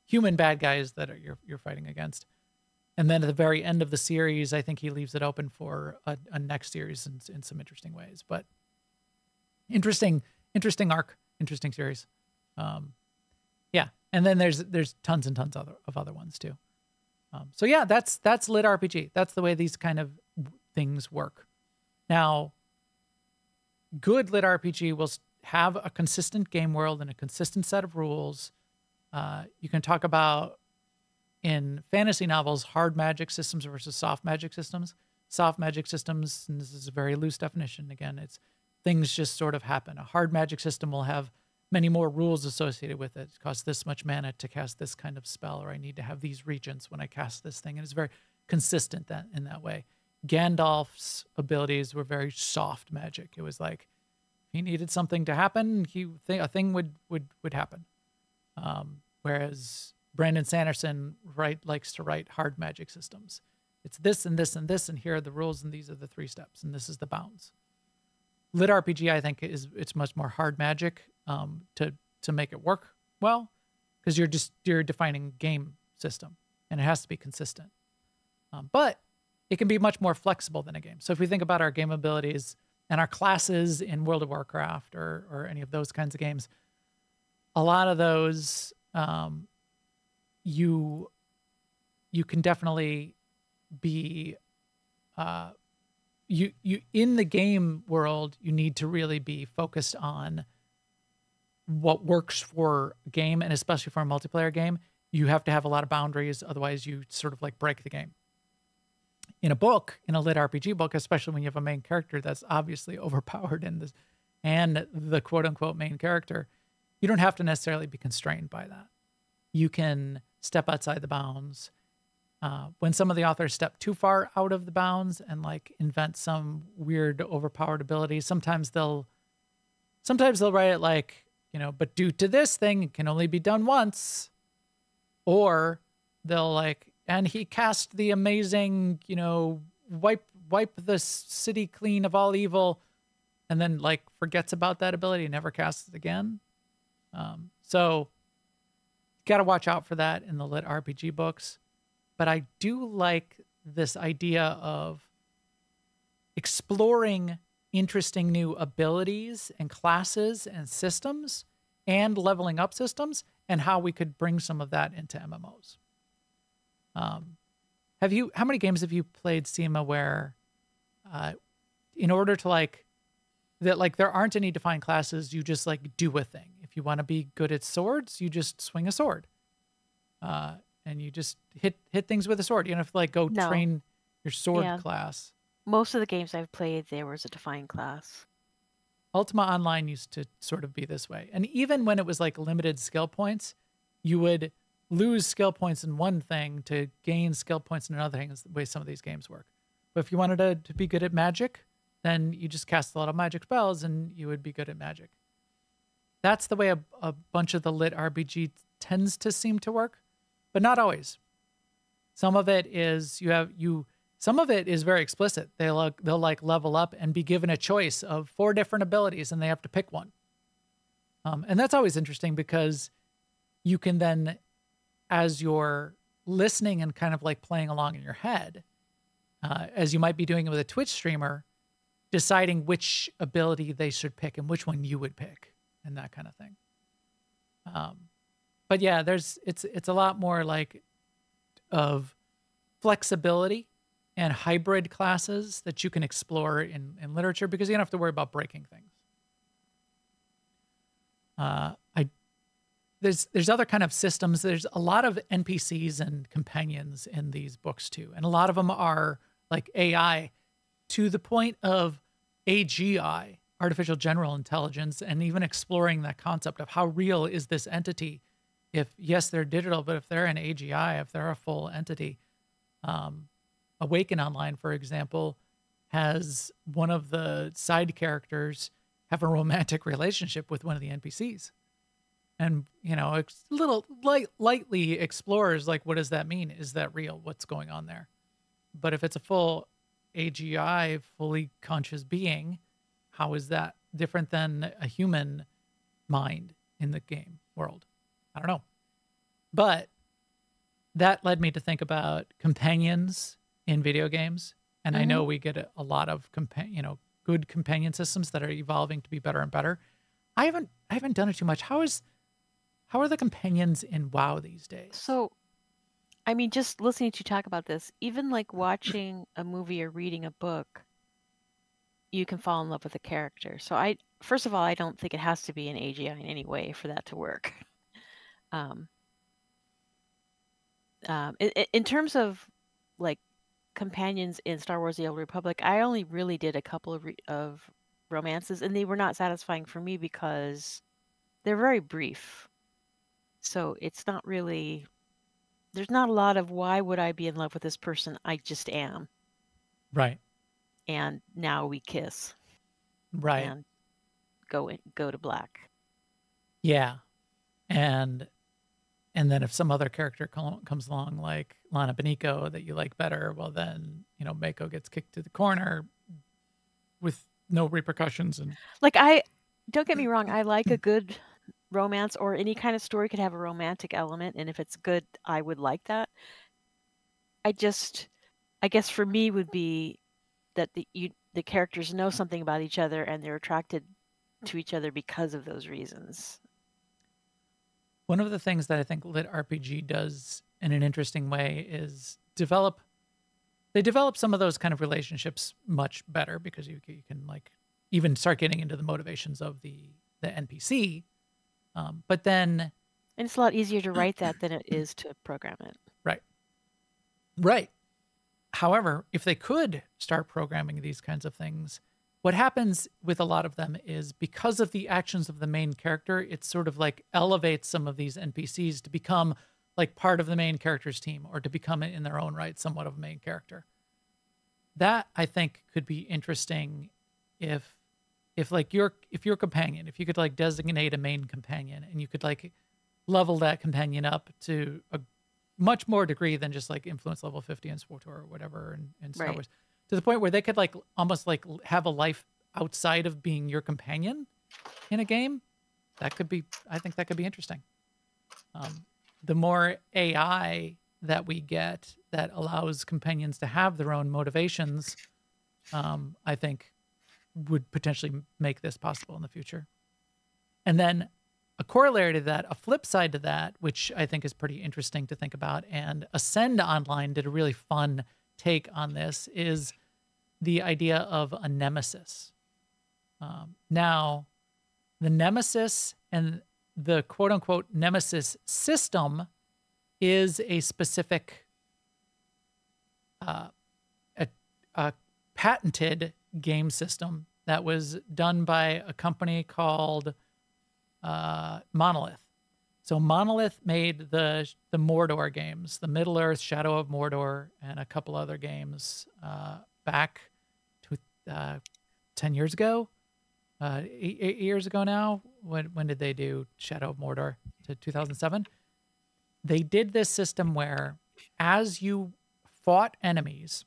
A: human bad guys that you're fighting against. And then at the very end of the series, I think he leaves it open for a next series in some interesting ways. But interesting arc, interesting series. Yeah, and then there's tons and tons of other ones too. So yeah, that's LitRPG. That's the way these kind of things work. Now, good LitRPG will have a consistent game world and a consistent set of rules. You can talk about, in fantasy novels, hard magic systems versus soft magic systems. Soft magic systems, and this is a very loose definition, again, it's things just sort of happen. A hard magic system will have many more rules associated with it. It costs this much mana to cast this kind of spell, or I need to have these regents when I cast this thing. And it's very consistent in that way. Gandalf's abilities were very soft magic. It was like, if he needed something to happen, a thing would happen. Whereas Brandon Sanderson likes to write hard magic systems. It's this and this and this, and here are the rules, and these are the 3 steps, and this is the bounds. LitRPG, I think, it's much more hard magic to make it work well, because you're defining game system, and it has to be consistent. But it can be much more flexible than a game. So if we think about our game abilities and our classes in World of Warcraft or any of those kinds of games, a lot of those you can definitely be you in the game world, you need to really be focused on what works for a game, and especially for a multiplayer game, you have to have a lot of boundaries. Otherwise, you sort of like break the game. In a LitRPG book, especially when you have a main character that's obviously overpowered and the quote unquote main character, you don't have to necessarily be constrained by that. You can step outside the bounds. When some of the authors step too far out of the bounds and like invent some weird overpowered ability, sometimes they'll write it like, but due to this thing, it can only be done once. Or they'll like, and he cast the amazing, wipe the city clean of all evil, and then like forgets about that ability and never casts it again. So you got to watch out for that in the LitRPG books. But I do like this idea of exploring interesting new abilities and classes and systems and leveling up systems, and how we could bring some of that into MMOs. How many games have you played, Sema, where in order to like that like there aren't any defined classes. You just like do a thing. If you want to be good at swords, you just swing a sword. And you just hit things with a sword. You don't have to like go
B: No.
A: train your sword
B: Yeah.
A: class.
B: Most of the games I've played, there was a defined class.
A: Ultima Online used to sort of be this way. And even when it was like limited skill points, you would lose skill points in one thing to gain skill points in another thing is the way some of these games work. But if you wanted to be good at magic, then you just cast a lot of magic spells and you would be good at magic. That's the way a bunch of the LitRPG tends to seem to work, but not always. Some of it is some of it is very explicit. They'll like level up and be given a choice of 4 different abilities and they have to pick one. And that's always interesting because you can then, as you're listening and kind of like playing along in your head, as you might be doing with a Twitch streamer, deciding which ability they should pick and which one you would pick and that kind of thing. But yeah, it's a lot more like of flexibility and hybrid classes that you can explore in literature because you don't have to worry about breaking things. There's other kind of systems. There's a lot of NPCs and companions in these books too. And a lot of them are like AI to the point of AGI, artificial general intelligence, and even exploring that concept of how real is this entity. If yes, they're digital, but if they're an AGI, if they're a full entity. Awaken Online, for example, has one of the side characters have a romantic relationship with one of the NPCs. And, it's a little lightly explores, like, what does that mean? Is that real? What's going on there? But if it's a full AGI, fully conscious being, how is that different than a human mind in the game world? I don't know. But that led me to think about companions in video games. And I know we get a lot of good companion systems that are evolving to be better and better. I haven't done it too much. How are the companions in WoW these days?
B: So, I mean, just listening to you talk about this, even like watching a movie or reading a book, you can fall in love with a character. So first of all, I don't think it has to be an AGI in any way for that to work. In terms of like companions in Star Wars: The Old Republic, I only really did a couple of romances, and they were not satisfying for me because they're very brief. So it's not really, there's not a lot of why would I be in love with this person? I just am.
A: Right.
B: And now we kiss.
A: Right.
B: And go to black.
A: Yeah. And then if some other character comes along like Lana Beniko that you like better, well then, Mako gets kicked to the corner with no repercussions. And
B: like, don't get me wrong, I like a good romance, or any kind of story could have a romantic element, and if it's good, I would like that. I guess for me would be that the characters know something about each other and they're attracted to each other because of those reasons.
A: One of the things that I think LitRPG does in an interesting way is develop some of those kind of relationships much better because you can like even start getting into the motivations of the NPC. But then...
B: And it's a lot easier to write that than it is to program it.
A: Right. Right. However, if they could start programming these kinds of things, what happens with a lot of them is because of the actions of the main character, it sort of like elevates some of these NPCs to become like part of the main character's team or to become in their own right somewhat of a main character. That I think could be interesting if like your companion, if you could like designate a main companion and you could like level that companion up to a much more degree than just like influence level 50 in SWTOR or whatever in Star Wars, to the point where they could like almost like have a life outside of being your companion in a game. I think that could be interesting. The more AI that we get that allows companions to have their own motivations, I think would potentially make this possible in the future. And then a corollary to that, a flip side to that, which I think is pretty interesting to think about, and Ascend Online did a really fun take on this, is the idea of a nemesis. Now, the Nemesis and the quote-unquote Nemesis system is a specific a patented game system that was done by a company called Monolith. So Monolith made the Mordor games, the Middle-earth, Shadow of Mordor, and a couple other games back to 10 years ago, 8 years ago now. When did they do Shadow of Mordor? To 2007? They did this system where as you fought enemies,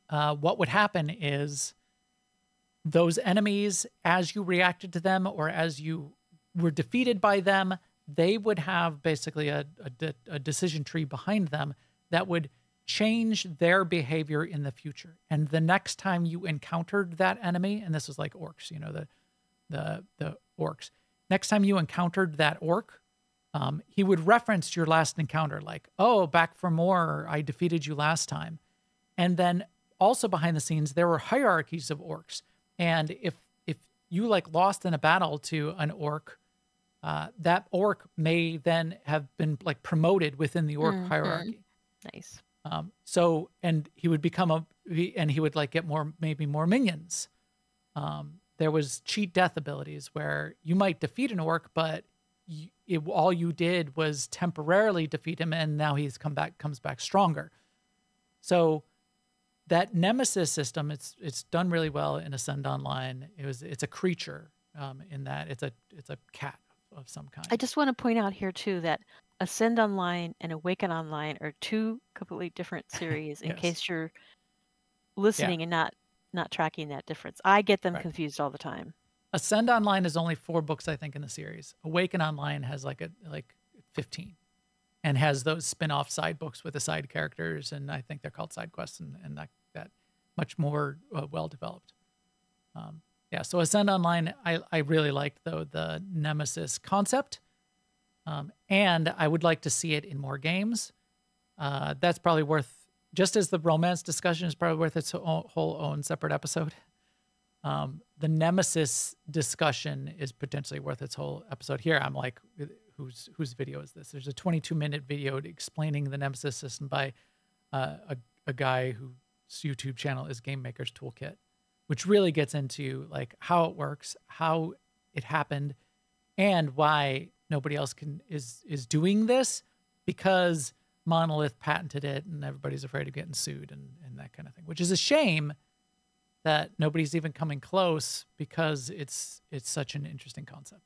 A: what would happen is those enemies, as you reacted to them or as you were defeated by them, they would have basically a decision tree behind them that would change their behavior in the future. And the next time you encountered that enemy, and this was like orcs, you know, the orcs. Next time you encountered that orc, he would reference your last encounter, like, oh, back for more, I defeated you last time. And then also behind the scenes, there were hierarchies of orcs. And if you like lost in a battle to an orc, that orc may then have been like promoted within the orc hierarchy.
B: Nice.
A: So, and he would become he would like get maybe more minions. There was cheat death abilities where you might defeat an orc, but all you did was temporarily defeat him, and now comes back stronger. So that Nemesis system, it's done really well in Ascend Online. It's a creature in that it's a cat of some kind.
B: I just want to point out here too that Ascend Online and Awaken Online are two completely different series. In
A: Yes.
B: case you're listening and not tracking that difference, I get them confused all the time.
A: Ascend Online is only 4 books, I think, in the series. Awaken Online has like 15, and has those spin-off side books with the side characters, and I think they're called side quests, and that much more well developed. So Ascend Online, I really liked though the Nemesis concept, and I would like to see it in more games. That's probably worth, just as the romance discussion is probably worth its whole own separate episode. The Nemesis discussion is potentially worth its whole episode. Here, I'm like, whose video is this? There's a 22-minute video explaining the Nemesis system by a guy whose YouTube channel is Game Maker's Toolkit, which really gets into like how it works, how it happened, and why nobody else is doing this, because Monolith patented it and everybody's afraid of getting sued and that kind of thing, which is a shame that nobody's even coming close, because it's such an interesting concept.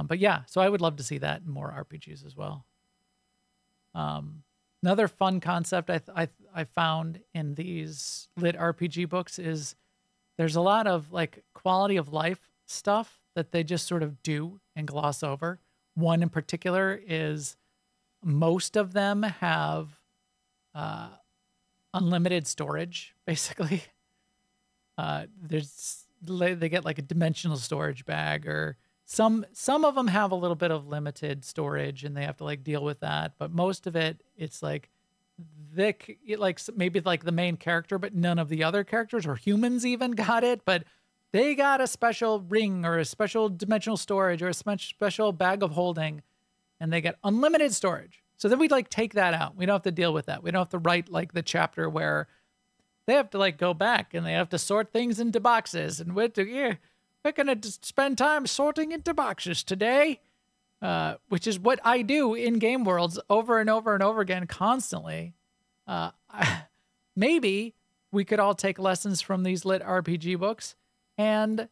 A: But yeah, so I would love to see that in more RPGs as well. Another fun concept I found in these LitRPG books is there's a lot of like quality of life stuff that they just sort of do and gloss over. One in particular is most of them have unlimited storage, basically. They get like a dimensional storage bag, or some of them have a little bit of limited storage and they have to like deal with that. But most of it, it's like maybe like the main character, but none of the other characters or humans even got it, but they got a special ring or a special dimensional storage or a special bag of holding, and they get unlimited storage. So then we'd like take that out. We don't have to deal with that. We don't have to write like the chapter where they have to like go back and they have to sort things into boxes, and we're going to spend time sorting into boxes today, which is what I do in game worlds over and over and over again constantly. Maybe we could all take lessons from these LitRPG books and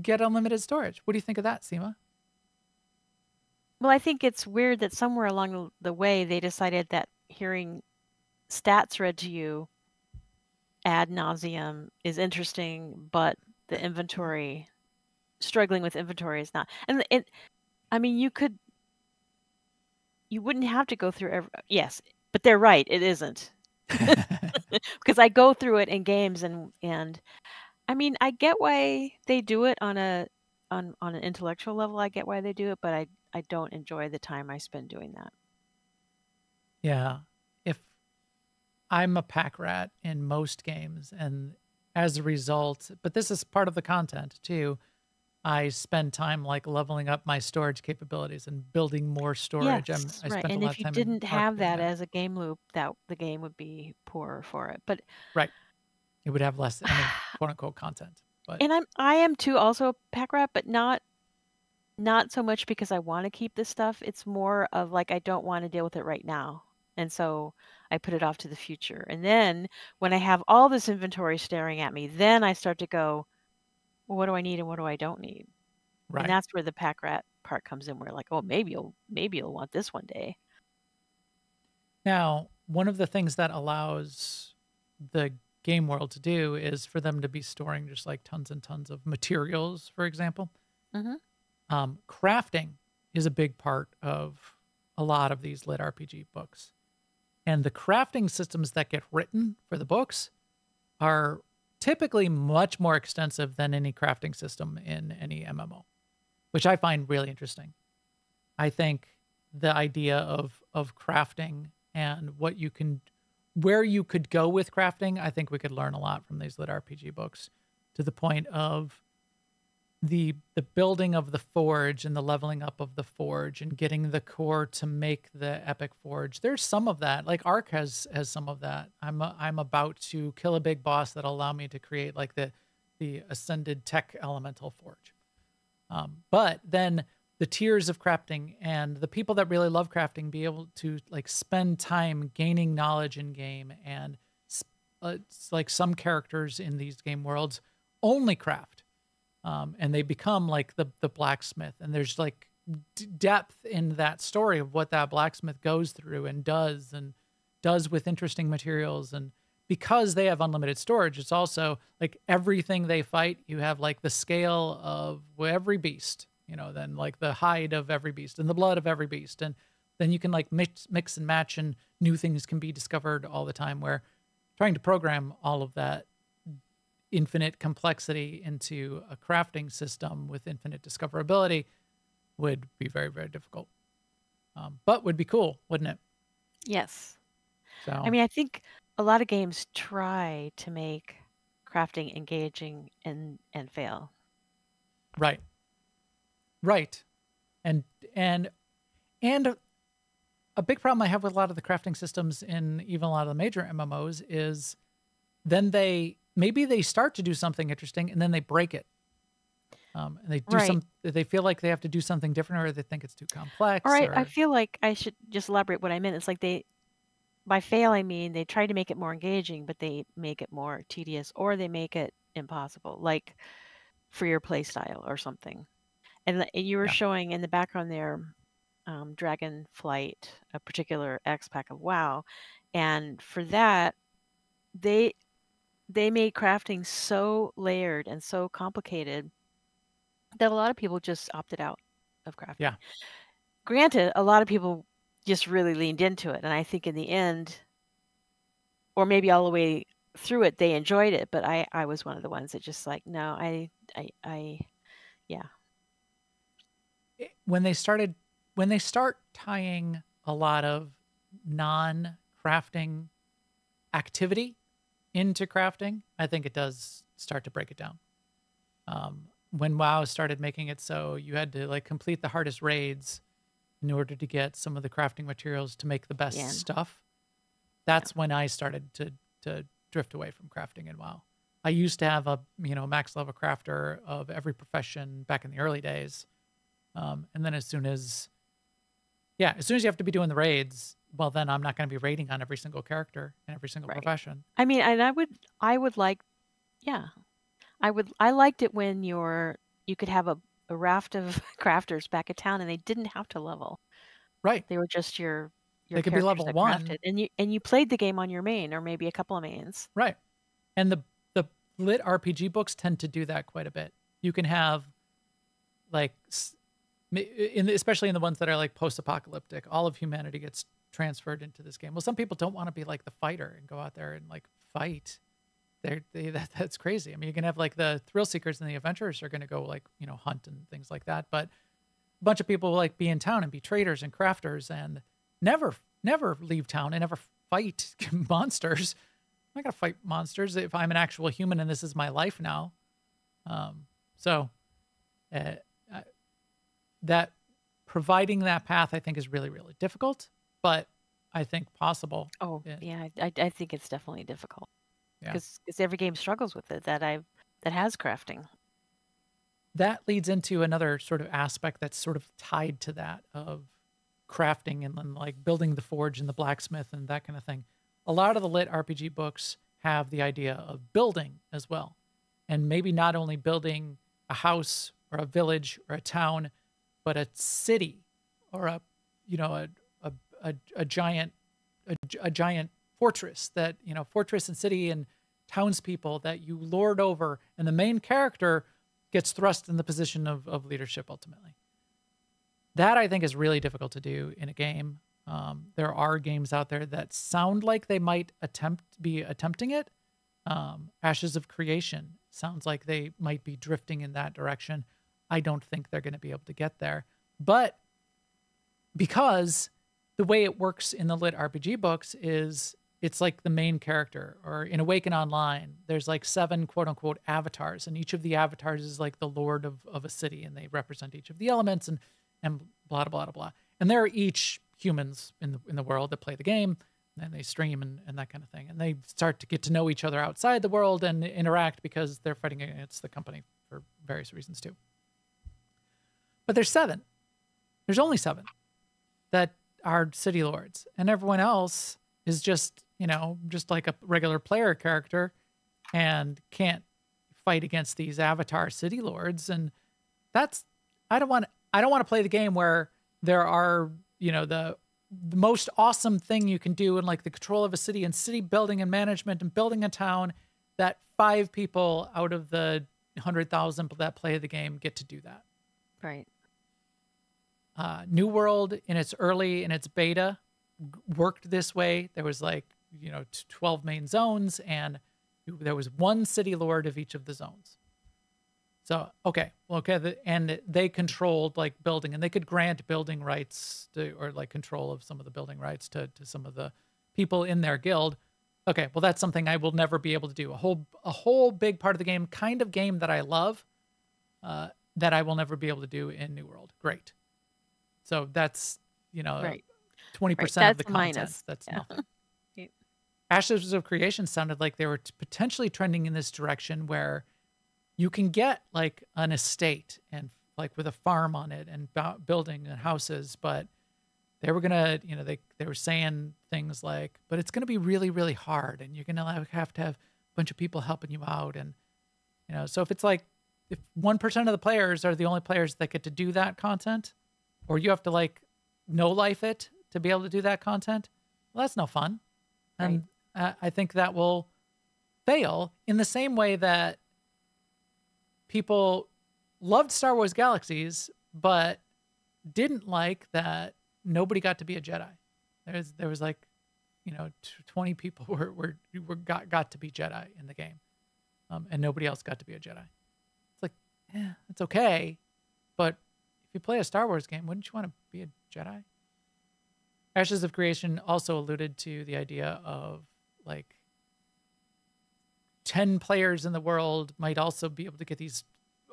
A: get unlimited storage. What do you think of that, Sema?
B: Well, I think it's weird that somewhere along the way they decided that hearing stats read to you ad nauseum is interesting, but the inventory, struggling with inventory is not. And I mean, you wouldn't have to go through yes, but they're right, it isn't. Because I go through it in games, and I mean, I get why they do it on an intellectual level. I get why they do it, but I don't enjoy the time I spend doing that. Yeah.
A: If I'm a pack rat in most games, and as a result, but this is part of the content too. I spend time like leveling up my storage capabilities and building more storage.
B: Yes,
A: I
B: right.
A: spent a
B: And
A: lot
B: if
A: of
B: you
A: time in
B: didn't
A: Arc
B: have
A: doing
B: that
A: that.
B: as a game loop, that the game would be poorer for it. But
A: Right. It would have less, I mean, quote unquote content. But
B: and I am too also a pack rat, but not so much because I want to keep this stuff. It's more of like I don't want to deal with it right now. And so I put it off to the future. And then when I have all this inventory staring at me, then I start to go, well, what do I need and what do I don't need? And
A: right.
B: that's where the pack rat part comes in. Where like, oh, maybe you'll want this one day.
A: Now, one of the things that allows the game world to do is for them to be storing just like tons and tons of materials, for example.
B: Mm-hmm.
A: Crafting is a big part of a lot of these lit RPG books. And the crafting systems that get written for the books are typically much more extensive than any crafting system in any MMO, which I find really interesting. I think the idea of crafting and where you could go with crafting, I think we could learn a lot from these lit RPG books, to the point of the building of the forge and the leveling up of the forge and getting the core to make the epic forge. There's some of that. Like Arc has some of that. I'm about to kill a big boss that'll allow me to create like the ascended tech elemental forge. But then the tiers of crafting and the people that really love crafting be able to like spend time gaining knowledge in game. And it's like some characters in these game worlds only craft. And they become like the blacksmith, and there's like depth in that story of what that blacksmith goes through and does with interesting materials. And because they have unlimited storage, it's also like everything they fight, you have like the scale of every beast, then like the hide of every beast and the blood of every beast. And then you can like mix and match, and new things can be discovered all the time, where trying to program all of that infinite complexity into a crafting system with infinite discoverability would be very, very difficult. But would be cool, wouldn't it?
B: Yes.
A: So
B: I mean, I think a lot of games try to make crafting engaging and fail.
A: right. And a big problem I have with a lot of the crafting systems in even a lot of the major MMOs is then maybe they start to do something interesting and then they break it. And they do they feel like they have to do something different, or they think it's too complex.
B: All right. I feel like I should just elaborate what I meant. It's like by fail, I mean, they try to make it more engaging, but they make it more tedious, or they make it impossible, like for your play style or something. And you were showing in the background there, Dragonflight, a particular X pack of WoW. And for that, they made crafting so layered and so complicated that a lot of people just opted out of crafting.
A: Yeah.
B: Granted, a lot of people just really leaned into it. And I think in the end, or maybe all the way through it, they enjoyed it. But I was one of the ones that just like, no, yeah.
A: When they start tying a lot of non-crafting activity into crafting, I think it does start to break it down. When WoW started making it so you had to like complete the hardest raids in order to get some of the crafting materials to make the best stuff, that's when I started to drift away from crafting in WoW. I used to have a max level crafter of every profession back in the early days, and then as soon as you have to be doing the raids, well, then I'm not going to be raiding on every single character and every single profession.
B: I mean, and I would like, I liked it when you could have a raft of crafters back at town and they didn't have to level.
A: Right.
B: They were just your
A: they could be level 1.
B: Crafted, and you played the game on your main or maybe a couple of mains.
A: Right. And the lit RPG books tend to do that quite a bit. You can have like, especially in the ones that are like post-apocalyptic, all of humanity gets transferred into this game. Well, some people don't want to be like the fighter and go out there and like fight. That's crazy. I mean, you can have like the thrill seekers and the adventurers are going to go like, hunt and things like that. But a bunch of people will like be in town and be traders and crafters and never leave town and never fight monsters. not going to fight monsters if I'm an actual human and this is my life now. So that providing that path, I think, is really, really difficult, but I think possible.
B: Oh, yeah, I think it's definitely difficult
A: Yeah.
B: because every game struggles with it that has crafting.
A: That leads into another sort of aspect that's sort of tied to that of crafting and then like building the forge and the blacksmith and that kind of thing. A lot of the lit RPG books have the idea of building as well. And maybe not only building a house or a village or a town, but a city or a giant fortress that, fortress and city and townspeople that you lord over, and the main character gets thrust in the position of leadership ultimately. That I think is really difficult to do in a game. There are games out there that sound like they might be attempting it. Ashes of Creation sounds like they might be drifting in that direction. I don't think they're going to be able to get there. But because the way it works in the lit RPG books is it's like the main character, or in Awaken Online, there's like 7 quote unquote avatars, and each of the avatars is like the lord of a city, and they represent each of the elements and blah, blah, blah, blah. And they're each humans in the world that play the game, and they stream and that kind of thing. And they start to get to know each other outside the world and interact because they're fighting against the company for various reasons too. But there's 7. There's only 7 that are city lords, and everyone else is just like a regular player character and can't fight against these avatar city lords. And that's, I don't want to play the game where there are, the most awesome thing you can do in like the control of a city and city building and management and building a town, that 5 people out of the 100,000 that play the game get to do that.
B: Right.
A: New World in its beta worked this way. There was 12 main zones, and there was 1 city lord of each of the zones. So, and they controlled like building, and they could grant building rights or control of some of the building rights to some of the people in their guild. Okay, well, that's something I will never be able to do. A whole big part of the game that I love, that I will never be able to do in New World. Great. So that's,
B: right.
A: 20% of the content.
B: Minus.
A: That's
B: Yeah.
A: nothing. Ashes of Creation sounded like they were potentially trending in this direction where you can get like an estate and like with a farm on it and building and houses, but they were gonna, they were saying things like, but it's gonna be really, really hard, and you're gonna have to have a bunch of people helping you out, and so if it's like if 1% of the players are the only players that get to do that content, or you have to like no life it to be able to do that content, well, that's no fun. And I think that will fail in the same way that people loved Star Wars Galaxies, but didn't like that nobody got to be a Jedi. There was 20 people got to be Jedi in the game, and nobody else got to be a Jedi. It's like, it's okay, but if you play a Star Wars game, wouldn't you want to be a Jedi? Ashes of Creation also alluded to the idea of like 10 players in the world might also be able to get these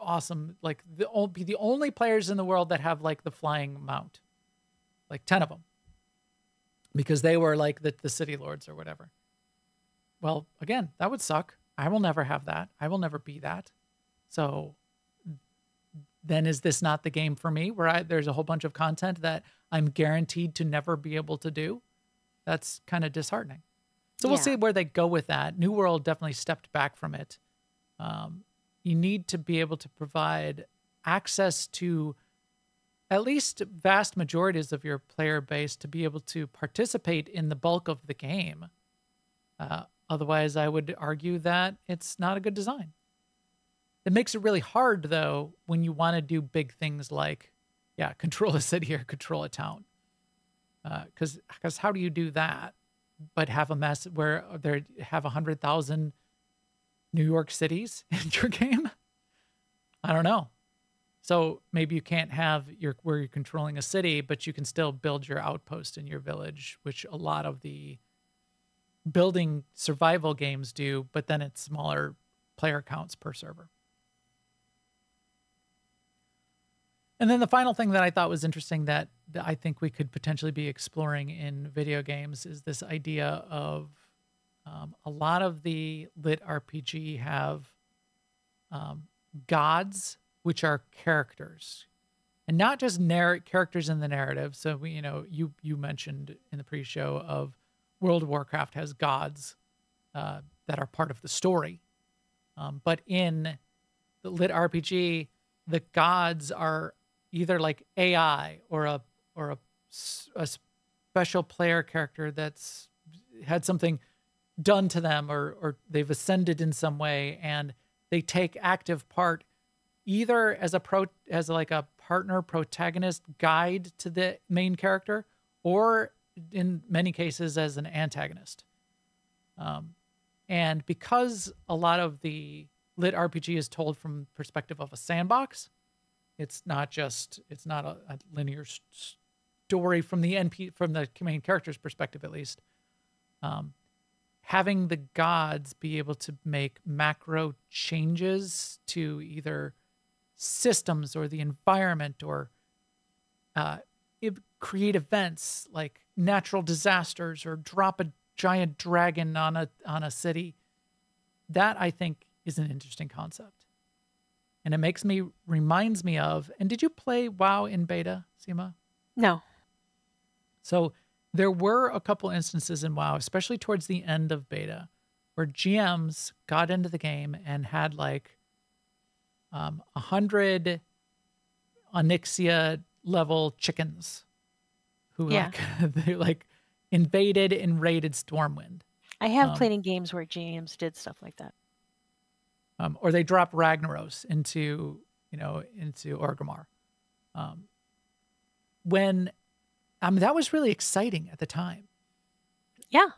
A: awesome, be the only players in the world that have like the flying mount, like 10 of them, because they were like the city lords or whatever. Well, again, that would suck. I will never have that. I will never be that. So then is this not the game for me, where there's a whole bunch of content that I'm guaranteed to never be able to do? That's kind of disheartening. So we'll see where they go with that. New World definitely stepped back from it. You need to be able to provide access to at least vast majorities of your player base to be able to participate in the bulk of the game. Otherwise, I would argue that it's not a good design. It makes it really hard, though, when you want to do big things like, control a city or control a town. Because how do you do that, but have a mess where there have 100,000 New York cities in your game? I don't know. So maybe you can't have where you're controlling a city, but you can still build your outpost in your village, which a lot of the building survival games do, but then it's smaller player counts per server. And then the final thing that I thought was interesting that I think we could potentially be exploring in video games is this idea of a lot of the LitRPG have gods, which are characters, and not just characters in the narrative. So you mentioned in the pre-show of World of Warcraft has gods that are part of the story, but in the LitRPG, the gods are either like AI or a special player character that's had something done to them, or they've ascended in some way, and they take active part either as a partner protagonist guide to the main character, or in many cases as an antagonist. And because a lot of the LitRPG is told from perspective of a sandbox, it's not a linear story from the main character's perspective, at least. Having the gods be able to make macro changes to either systems or the environment, or create events like natural disasters, or drop a giant dragon on a city, that I think is an interesting concept. And it reminds me of, and did you play WoW in beta, Sema?
B: No.
A: So there were a couple instances in WoW, especially towards the end of beta, where GMs got into the game and had 100 Onyxia level chickens who they invaded and raided Stormwind.
B: I have played in games where GMs did stuff like that.
A: Or they dropped Ragnaros into Orgrimmar. That was really exciting at the time.
B: Yeah.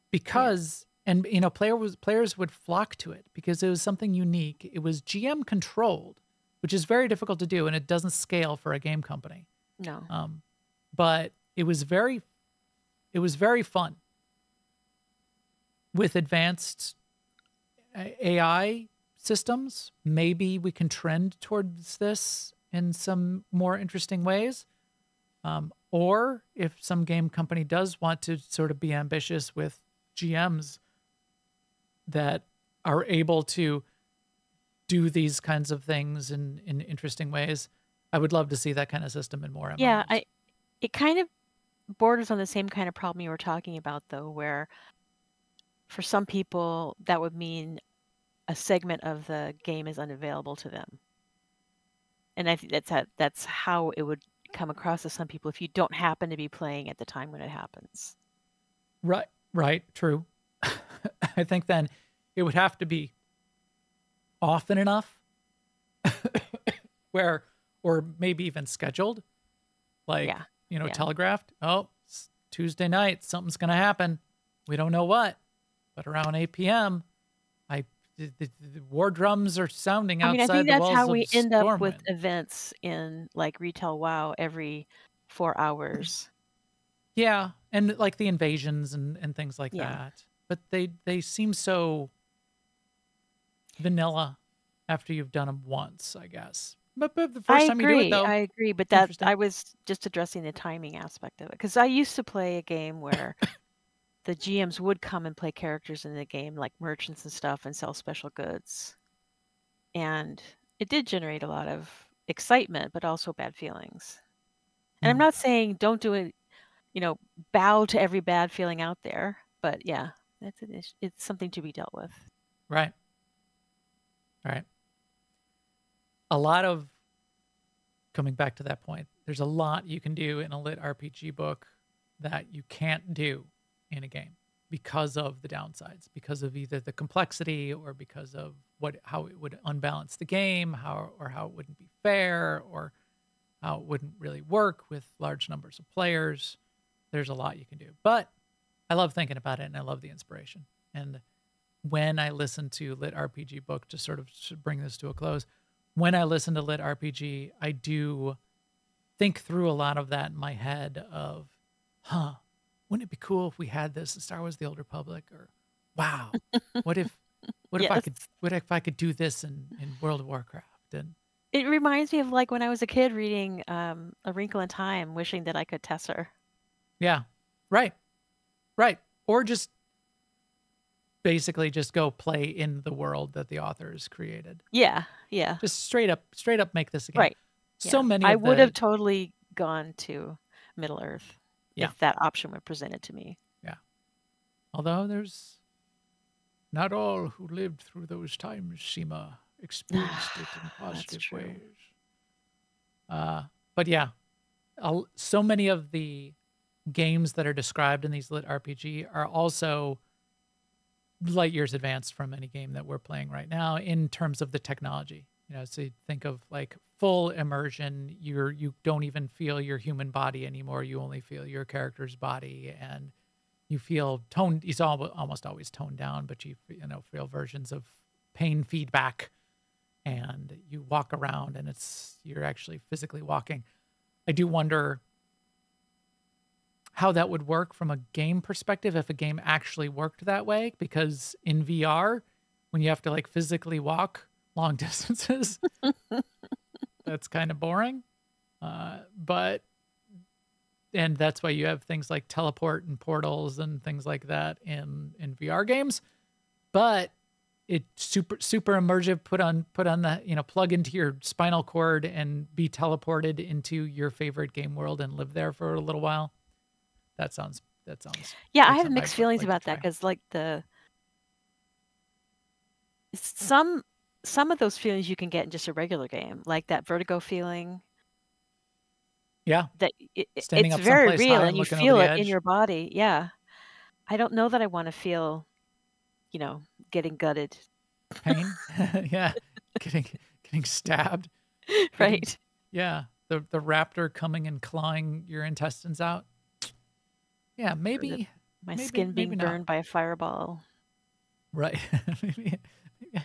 A: Because players would flock to it because it was something unique. It was GM controlled, which is very difficult to do, and it doesn't scale for a game company.
B: No.
A: But it was very fun with advanced AI systems. Maybe we can trend towards this in some more interesting ways. Or if some game company does want to sort of be ambitious with GMs that are able to do these kinds of things in interesting ways, I would love to see that kind of system in more MMOs.
B: Yeah, it kind of borders on the same kind of problem you were talking about, though, where for some people that would mean a segment of the game is unavailable to them. And I think that's how it would come across to some people if you don't happen to be playing at the time when it happens.
A: Right, true. I think then it would have to be often enough or maybe even scheduled, telegraphed. Oh, it's Tuesday night, something's going to happen. We don't know what, but around 8 p.m., the war drums are sounding outside the walls of Stormwind.
B: I think that's how we end up with events in Retail WoW every 4 hours.
A: Yeah, and the invasions and things like that. But they seem so vanilla after you've done them once, I guess. But the first time you do it, though.
B: I agree, but I was just addressing the timing aspect of it. Because I used to play a game where the GMs would come and play characters in the game, like merchants and stuff, and sell special goods. And it did generate a lot of excitement, but also bad feelings. And I'm not saying don't do it, bow to every bad feeling out there. But yeah, it's something to be dealt with.
A: Right. A lot of, coming back to that point, there's a lot you can do in a LitRPG book that you can't do in a game because of the downsides, because of either the complexity or because of how it would unbalance the game, how it wouldn't be fair, or how it wouldn't really work with large numbers of players. There's a lot you can do. But I love thinking about it, and I love the inspiration. And when I listen to LitRPG book, to sort of bring this to a close, when I listen to LitRPG, I do think through a lot of that in my head of, wouldn't it be cool if we had this in Star Wars: The Old Republic? Or, wow, what if I could do this in World of Warcraft? And
B: It reminds me of like when I was a kid reading A Wrinkle in Time, wishing that I could Tesser.
A: yeah, right. Or just basically just go play in the world that the authors created.
B: Yeah.
A: Just straight up make this again.
B: Right.
A: So
B: Yeah.
A: many
B: I
A: of
B: would
A: the,
B: have totally gone to Middle Earth if that option were presented to me.
A: yeah. Although there's not all who lived through those times, Sema, experienced it in positive
B: true.
A: ways. But yeah, so many of the games that are described in these lit RPG are also light years advanced from any game that we're playing right now in terms of the technology. You know, so you think of like full immersion. You don't even feel your human body anymore. You only feel your character's body, and you feel toned. He's almost always toned down, but you feel versions of pain feedback, and you walk around, and you're actually physically walking. I do wonder how that would work from a game perspective if a game actually worked that way, because in VR, when you have to like physically walk long distances, that's kind of boring. And that's why you have things like teleport and portals and things like that in VR games. But it's super immersive. Put on the, plug into your spinal cord and be teleported into your favorite game world and live there for a little while. That sounds.
B: Yeah,
A: like
B: I have
A: something
B: mixed
A: I'd
B: feelings
A: like to
B: about that
A: try.
B: because like some of those feelings you can get in just a regular game, like that vertigo feeling.
A: Yeah.
B: That
A: Standing
B: it's
A: up
B: very
A: someplace
B: real
A: high
B: and
A: and
B: you
A: looking over
B: feel
A: the
B: it in
A: edge.
B: your body. Yeah. I don't know that I want to feel, getting gutted.
A: Pain. Yeah. Getting stabbed.
B: Right.
A: Yeah. The raptor coming and clawing your intestines out. Yeah, maybe
B: My
A: maybe-
B: skin being
A: maybe not.
B: burned by a fireball.
A: Right. maybe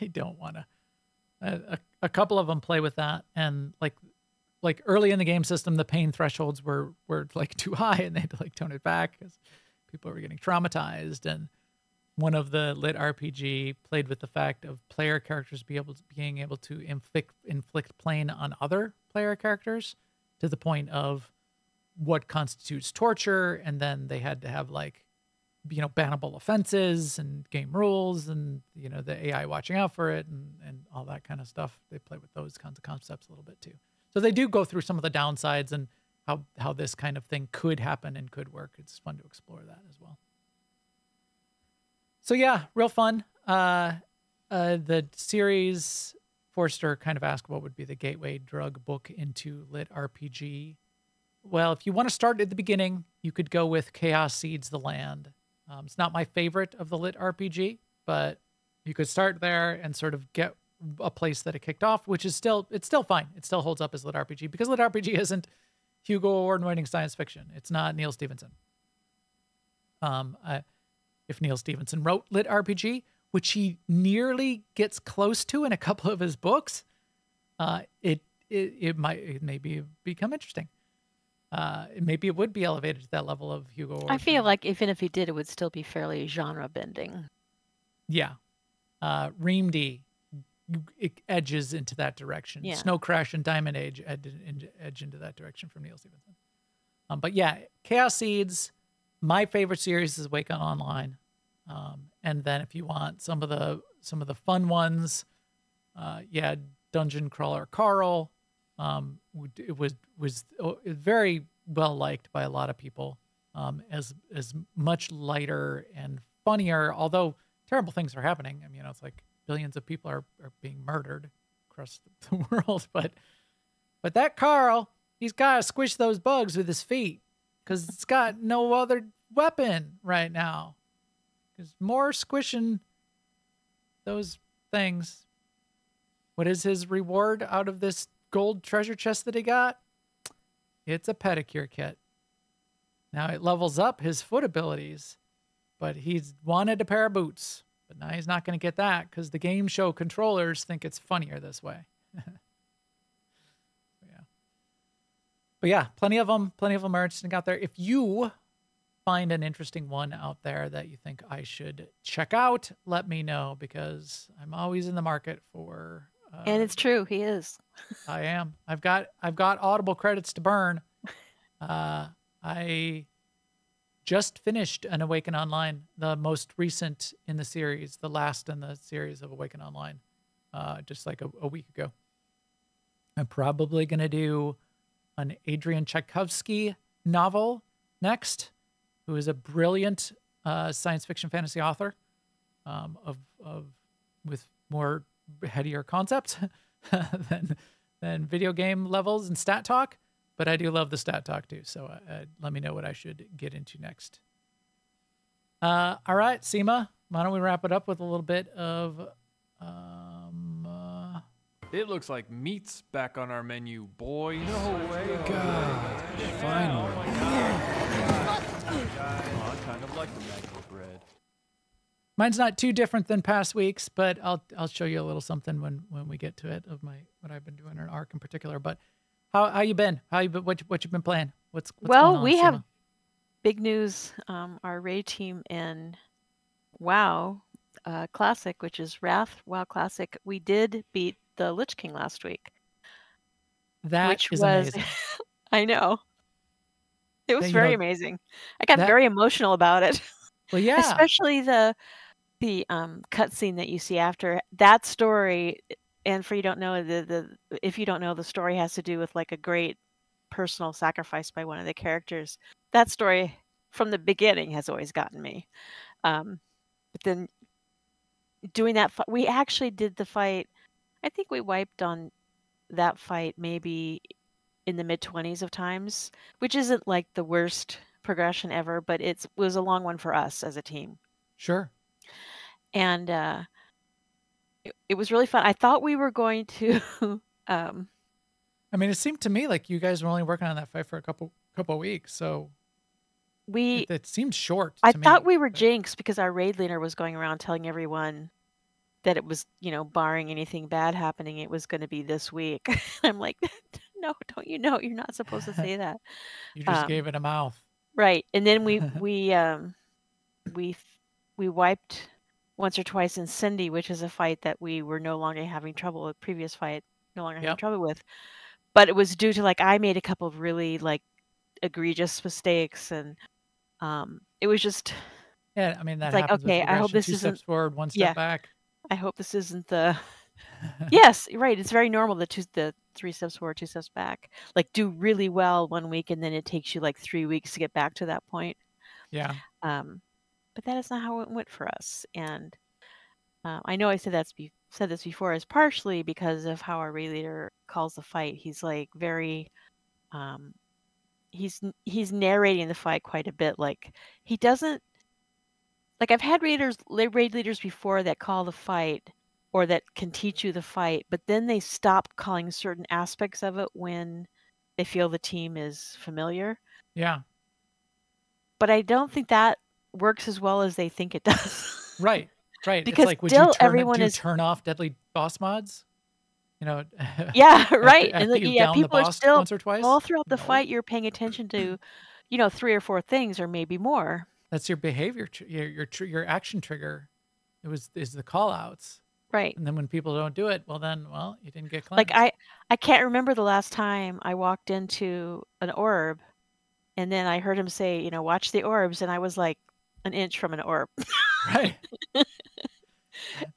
A: I don't want to. A couple of them play with that, and like early in the game system, the pain thresholds were like too high, and they had to like tone it back because people were getting traumatized. And one of the lit RPG played with the fact of player characters being able to inflict pain on other player characters to the point of what constitutes torture, and then they had to have like bannable offenses and game rules and the AI watching out for it and all that kind of stuff. They play with those kinds of concepts a little bit too. So they do go through some of the downsides and how this kind of thing could happen and could work. It's fun to explore that as well. So yeah, real fun. The series, Forster kind of asked what would be the gateway drug book into lit RPG. Well, if you want to start at the beginning, you could go with Chaos Seeds the Land. It's not my favorite of the lit RPG, but you could start there and sort of get a place that it kicked off, which is still fine. It still holds up as lit RPG because lit RPG isn't Hugo Award-winning science fiction. It's not Neil Stephenson. If Neil Stephenson wrote lit RPG, which he nearly gets close to in a couple of his books, it maybe become interesting. Maybe it would be elevated to that level of Hugo Award.
B: I feel like even if he did, it would still be fairly genre bending.
A: Yeah. Reamd it edges into that direction.
B: Yeah.
A: Snow Crash and Diamond Age edge into that direction from Neil Stephenson. But yeah, Chaos Seeds, my favorite series is Wake On Online. And then if you want some of the fun ones, Dungeon Crawler Carl. It was very well liked by a lot of people, as much lighter and funnier, although terrible things are happening. I mean, it's like billions of people are being murdered across the world, but that Carl, he's got to squish those bugs with his feet because it's got no other weapon right now. Because more squishing those things. What is his reward out of this gold treasure chest that he got? It's a pedicure kit. Now it levels up his foot abilities, but he's wanted a pair of boots. But now he's not going to get that because the game show controllers think it's funnier this way. But yeah, plenty of them are interesting out there. If you find an interesting one out there that you think I should check out, let me know, because I'm always in the market for.
B: And it's true, he is.
A: I am. I've got Audible credits to burn. I just finished an Awaken Online, the most recent in the series, the last in the series of Awaken Online, just like a week ago. I'm probably going to do an Adrian Tchaikovsky novel next, who is a brilliant science fiction fantasy author with more headier concepts than video game levels and stat talk. But I do love the stat talk too. So let me know what I should get into next. All right, Sema, why don't we wrap it up with a little bit of...
G: It looks like meat's back on our menu, boys.
H: No way, God. Finally.
G: I kind of like the magical bread.
A: Mine's not too different than past weeks, but I'll show you a little something when we get to it of what I've been doing in ARC in particular. But how you been? What you been playing? What's going on,
B: We
A: Sema?
B: have big news. Our raid team in WoW Classic, which is Wrath WoW Classic, we did beat the Lich King last week.
A: That is amazing.
B: I know. It was
A: You
B: very
A: know,
B: amazing. I got
A: that-
B: very emotional about it.
A: Well, yeah.
B: Especially the cutscene that you see after that story. And for you don't know, if you don't know, the story has to do with like a great personal sacrifice by one of the characters. That story from the beginning has always gotten me. But then doing that, we actually did the fight. I think we wiped on that fight maybe in the mid-20s of times, which isn't like the worst progression ever, but it was a long one for us as a team.
A: Sure.
B: And it was really fun. I thought we were going to
A: I mean, it seemed to me like you guys were only working on that fight for a couple of weeks, so it seemed short.
B: I
A: to
B: thought
A: me,
B: we were
A: but-
B: jinxed because our raid leader was going around telling everyone that it was, barring anything bad happening, it was going to be this week. I'm like, no, don't you know? You're not supposed to say that.
A: You just gave it a mouth.
B: Right. And then we wiped once or twice in Cindy, which is a fight that we were no longer having trouble with. Previous fight, no longer having trouble with. But it was due to I made a couple of really egregious mistakes, and it was just.
A: Yeah, I mean that
B: it's like,
A: happens.
B: okay,
A: with
B: I hope
A: progression.
B: this
A: 2
B: isn't.
A: steps forward, 1 step back.
B: I hope this isn't the. Yes, right. It's very normal the 3 steps forward, 2 steps back. Do really well one week, and then it takes you 3 weeks to get back to that point.
A: Yeah.
B: But that is not how it went for us. And I know I said this before, is partially because of how our raid leader calls the fight. He's very, he's narrating the fight quite a bit. He doesn't. I've had raid leaders before that call the fight or that can teach you the fight, but then they stop calling certain aspects of it when they feel the team is familiar.
A: Yeah.
B: But I don't think that works as well as they think it does.
A: Right.
B: Because
A: it's would
B: still
A: you turn off deadly boss mods?
B: Yeah, right.
A: After
B: And
A: you've downed the
B: people are
A: boss
B: still
A: once or twice?
B: all throughout the fight. You're paying attention to, 3 or 4 things, or maybe more.
A: That's your behavior, your action trigger. Is the call outs.
B: Right.
A: And then when people don't do it, you didn't get cleansed.
B: I can't remember the last time I walked into an orb, and then I heard him say, watch the orbs, and I was an inch from an orb.
A: Right.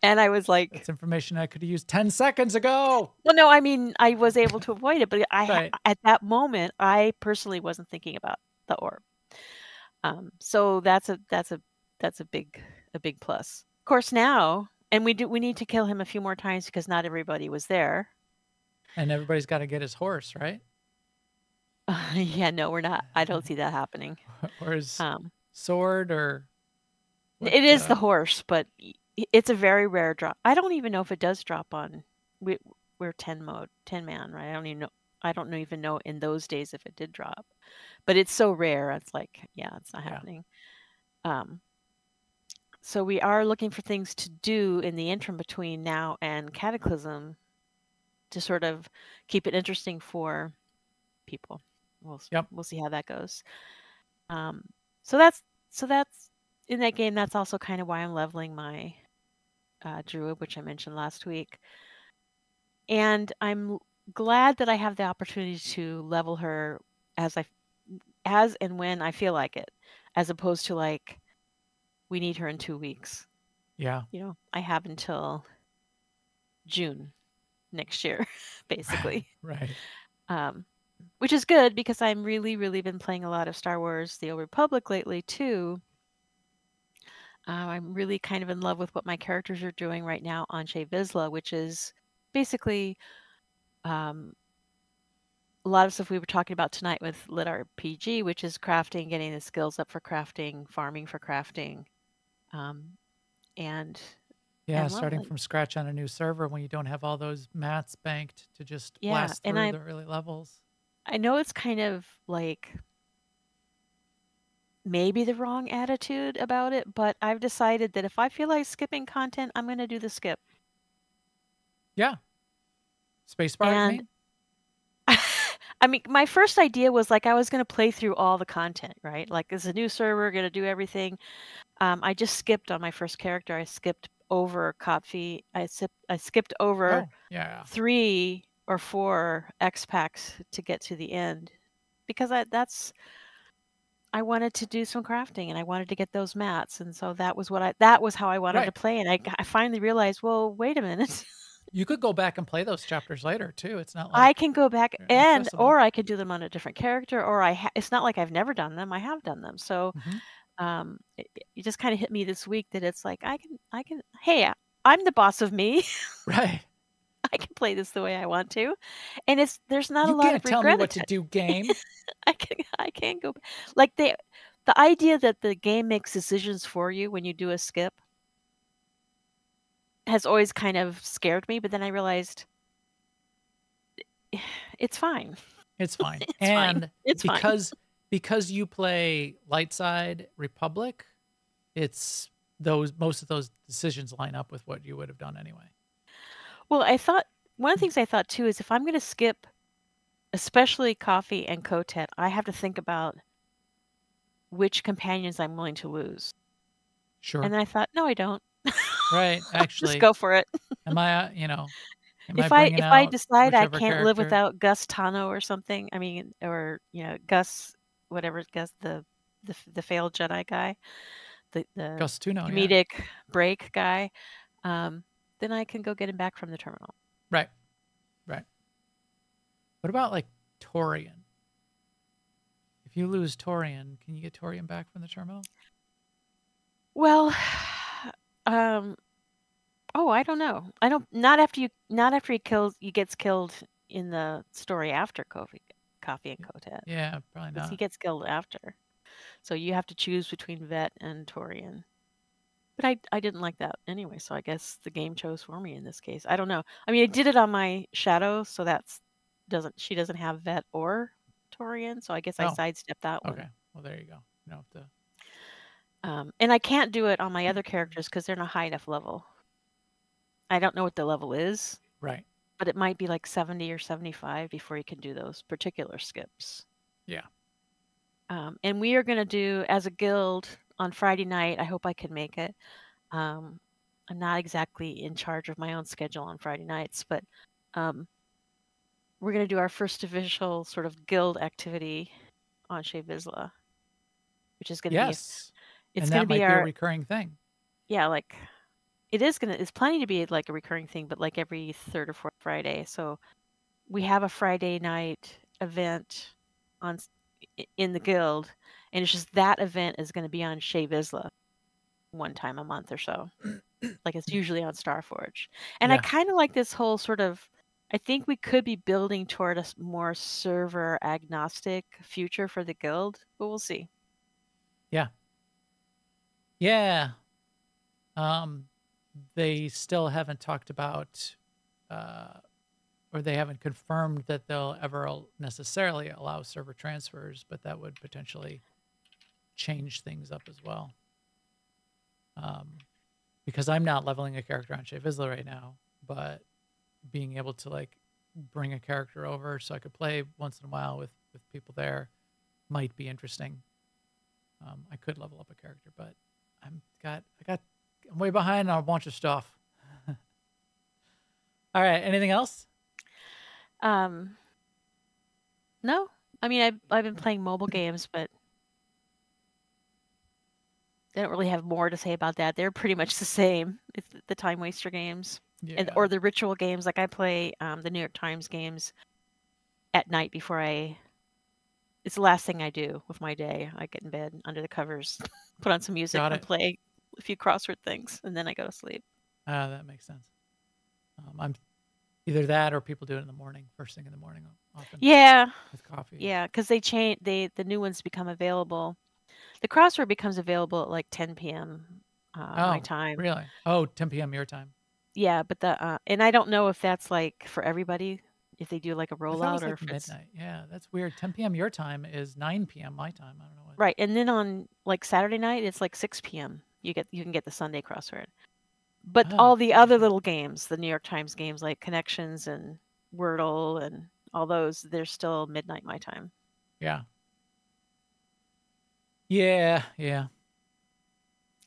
B: And I was like,
A: that's information I could have used 10 seconds ago.
B: Well, no, I mean, I was able to avoid it, but
A: Right.
B: At that moment, I personally wasn't thinking about the orb. So that's a big plus. Of course, now, and we need to kill him a few more times because not everybody was there.
A: And everybody's got to get his horse, right?
B: Yeah, no, we're not. I don't see that happening.
A: Or his sword, or
B: it is the horse, but it's a very rare drop. I don't even know if it does drop on. We're 10 man, right? I don't even know in those days if it did drop, but it's so rare. It's it's not happening. So we are looking for things to do in the interim between now and Cataclysm to sort of keep it interesting for people. We'll see how that goes. So that's in that game. That's also kind of why I'm leveling my druid, which I mentioned last week. And I'm glad that I have the opportunity to level her as and when I feel like it, as opposed to like we need her in 2 weeks.
A: Yeah.
B: I have until June next year, basically.
A: Right.
B: Which is good because I'm really, really been playing a lot of Star Wars: The Old Republic lately too. I'm really kind of in love with what my characters are doing right now on Shea Vizsla, which is basically a lot of stuff we were talking about tonight with LitRPG, which is crafting, getting the skills up for crafting, farming for crafting, and
A: Yeah,
B: and
A: starting
B: leveling.
A: from scratch on a new server when you don't have all those mats banked to just
B: Yeah,
A: blast
B: and
A: through the early levels.
B: I know it's kind of like maybe the wrong attitude about it, but I've decided that if I feel like skipping content, I'm going to do the skip.
A: Yeah. Spacebar, you
B: And
A: mean?
B: I mean, my first idea was like I was going to play through all the content, right? Like it's a new server, going to do everything. I just skipped on my first character. I skipped over Kopfi. I skipped over
A: Oh, yeah.
B: 3 or 4 X packs to get to the end because I wanted to do some crafting and I wanted to get those mats, and so that was how I wanted to
A: Right.
B: play. And I finally realized, well, wait a minute.
A: You could go back and play those chapters later too. It's not
B: I
A: like
B: can go back
A: they're inaccessible.
B: or I could do them on a different character, or it's not like I've never done them. I have done them. So
A: Mhm.
B: it just kind of hit me this week that it's like I can. Hey, I'm the boss of me.
A: Right.
B: I can play this the way I want to, and there's not a
A: You
B: lot
A: can't
B: of
A: tell me
B: regret.
A: what to do, game.
B: I can't go like the idea that the game makes decisions for you when you do a skip has always kind of scared me, but then I realized it's fine.
A: It's fine.
B: It's
A: And
B: fine. It's fine.
A: because you play light side Republic, it's most of those decisions line up with what you would have done anyway.
B: Well, I thought one of the things I thought too is if I'm going to skip, especially Coffee and Kotet, I have to think about which companions I'm willing to lose.
A: Sure.
B: And then I thought, no, I don't.
A: Right. Actually,
B: just go for it.
A: am I
B: If
A: bringing
B: I
A: out
B: decide I
A: whichever
B: can't live
A: character?
B: without Gus Tano or something, I mean, or Gus, whatever Gus, the failed Jedi guy, the
A: Gus Tuno, yeah.
B: comedic break guy, then I can go get him back from the terminal.
A: Right. Right. What about like Torian? If you lose Torian, can you get Torian back from the terminal?
B: Well, I don't know. I don't. Not after he gets killed in the story after Coffee and Kotet.
A: Yeah, probably
B: Because he
A: not.
B: gets killed after. So you have to choose between Vet and Torian. But I didn't like that anyway, so I guess the game chose for me in this case. I don't know. I mean, I did it on my Shadow, so she doesn't have Vet or Torian, so I guess I
A: Oh,
B: sidestepped that one.
A: okay. Well, there you go. You don't have to.
B: And I can't do it on my other characters because they're not high enough level. I don't know what the level is.
A: Right.
B: But it might be like 70 or 75 before you can do those particular skips.
A: Yeah.
B: And we are going to do, as a guild, on Friday night. I hope I can make it. I'm not exactly in charge of my own schedule on Friday nights, but we're going to do our first official sort of guild activity on Shea Vizsla, which is going to be
A: Yes.
B: It's
A: And
B: going
A: that
B: to be
A: might be
B: our
A: a recurring thing.
B: yeah, like it's planning to be like a recurring thing, but like every third or fourth Friday. So we have a Friday night event in the guild, and it's just that event is going to be on Shea Vizsla one time a month or so. Like it's usually on Starforge. And I
A: Yeah.
B: kind of like this whole sort of, I think we could be building toward a more server agnostic future for the guild, but we'll see.
A: Yeah. Yeah. They still haven't talked about, or they haven't confirmed that they'll ever necessarily allow server transfers, but that would potentially change things up as well. Because I'm not leveling a character on Shea Vizsla right now, but being able to like bring a character over so I could play once in a while with people there might be interesting. I could level up a character, but I'm way behind on a bunch of stuff. All right. Anything else?
B: No, I mean I've been playing mobile games, but I don't really have more to say about that. They're pretty much the same. It's the time waster games
A: Yeah.
B: or the ritual games. Like I play the New York Times games at night before it's the last thing I do with my day. I get in bed under the covers, put on some music,
A: Got
B: and
A: it.
B: play a few crossword things, and then I go to sleep.
A: That makes sense. I'm either that or people do it in the morning, first thing in the morning, often
B: Yeah,
A: with coffee.
B: yeah, because the new ones become available. The crossword becomes available at like 10 p.m. My time.
A: Really? Oh, 10 p.m. your time.
B: Yeah, but and I don't know if that's like for everybody, if they do like a
A: I thought it
B: rollout
A: was
B: or
A: like
B: if it's
A: midnight. Yeah, that's weird. 10 p.m. your time is 9 p.m. my time. I don't know what.
B: right. And then on like Saturday night, it's like 6 p.m. You can get the Sunday crossword. But all the other little games, the New York Times games like Connections and Wordle and all those, they're still midnight my time.
A: Yeah. Yeah.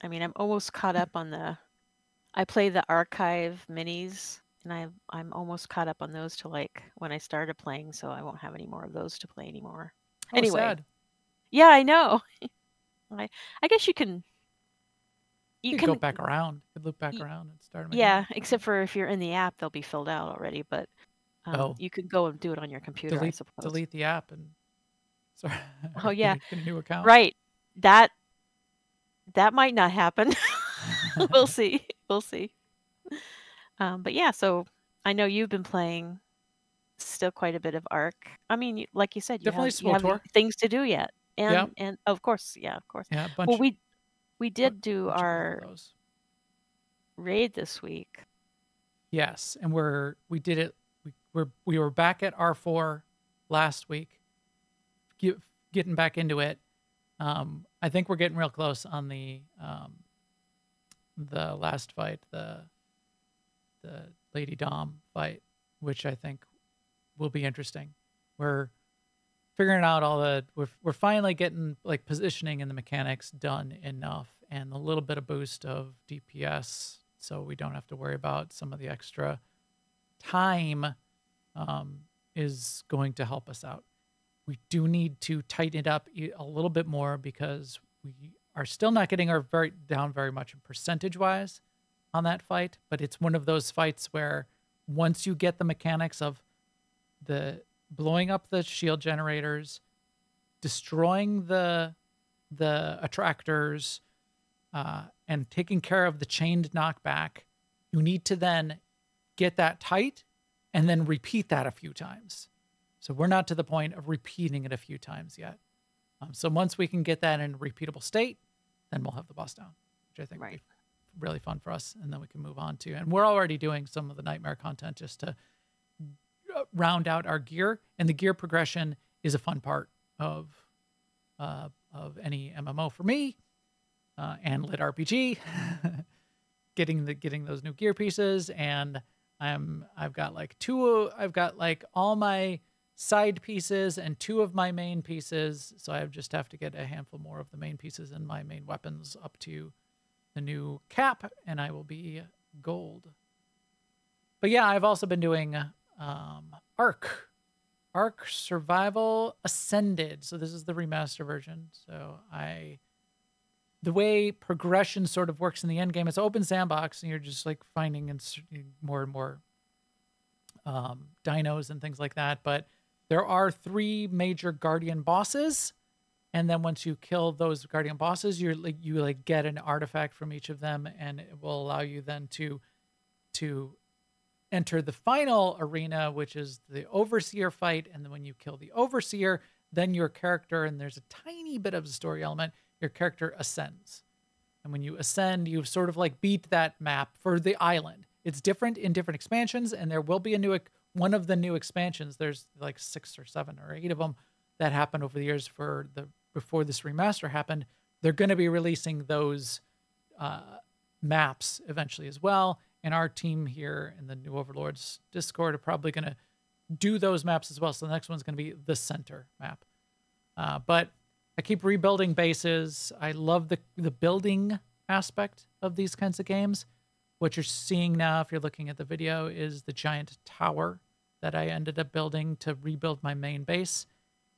B: I mean, I'm almost caught up on I play the archive minis, and I'm almost caught up on those to like when I started playing, so I won't have any more of those to play anymore.
A: Oh,
B: Anyway,
A: sad.
B: yeah, I know. I guess you can
A: You could go back around. You could loop back around and start them
B: yeah,
A: again.
B: except for if you're in the app, they'll be filled out already. But you can go and do it on your computer, I suppose.
A: Delete the app and sorry.
B: Oh yeah,
A: get a new account.
B: right. That might not happen. We'll see. We'll see. But yeah, so I know you've been playing still quite a bit of Ark. I mean, like you said, you
A: Definitely
B: have things to do yet, and of course, yeah, of course.
A: Yeah, a bunch.
B: Well, we did do
A: bunch of
B: our
A: those.
B: raid this week.
A: Yes, and we did it. We were back at R4 last week, getting back into it. I think we're getting real close on the last fight, the Lady Dom fight, which I think will be interesting. We're figuring out we're finally getting like positioning and the mechanics done enough, and a little bit of boost of DPS, so we don't have to worry about some of the extra time is going to help us out. We do need to tighten it up a little bit more because we are still not getting down very much percentage-wise on that fight, but it's one of those fights where once you get the mechanics of the blowing up the shield generators, destroying the attractors, and taking care of the chained knockback, you need to then get that tight and then repeat that a few times. So we're not to the point of repeating it a few times yet. So once we can get that in a repeatable state, then we'll have the boss down, which I think will be really fun for us. And then we can move on to, and we're already doing some of the Nightmare content just to round out our gear. And the gear progression is a fun part of any MMO for me, and LitRPG, getting those new gear pieces. And I've got like all my side pieces and 2 of my main pieces. So I just have to get a handful more of the main pieces and my main weapons up to the new cap, and I will be gold. But yeah, I've also been doing Ark Survival Ascended. So this is the remaster version. So the way progression sort of works in the end game, it's open sandbox, and you're just like finding more and more dinos and things like that. But there are 3 major guardian bosses, and then once you kill those guardian bosses, you get an artifact from each of them, and it will allow you then to enter the final arena, which is the Overseer fight. And then when you kill the Overseer, then your character, and there's a tiny bit of a story element, your character ascends. And when you ascend, you sort of like beat that map for the island. It's different in different expansions, and there will be one of the new expansions. There's like 6 or 7 or 8 of them that happened over the years before this remaster happened. They're going to be releasing those maps eventually as well. And our team here in the New Overlords Discord are probably going to do those maps as well. So the next one's going to be the center map. But I keep rebuilding bases. I love the building aspect of these kinds of games. What you're seeing now, if you're looking at the video, is the giant tower that I ended up building to rebuild my main base.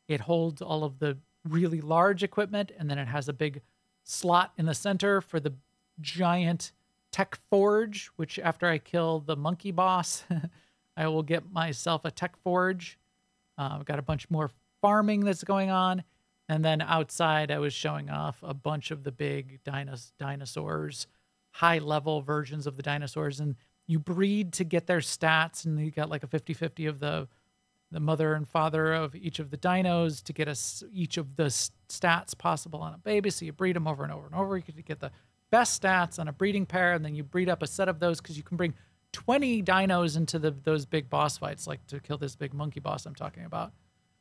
A: It holds all of the really large equipment, and then it has a big slot in the center for the giant tech forge, which after I kill the monkey boss, I will get myself a tech forge. I've got a bunch more farming that's going on. And then outside, I was showing off a bunch of the big dinosaurs, high-level versions of the dinosaurs. And you breed to get their stats, and you got like a 50-50 of the mother and father of each of the dinos to get us each of the stats possible on a baby. So you breed them over and over and over. You get the best stats on a breeding pair, and then you breed up a set of those because you can bring 20 dinos into those big boss fights, like to kill this big monkey boss I'm talking about.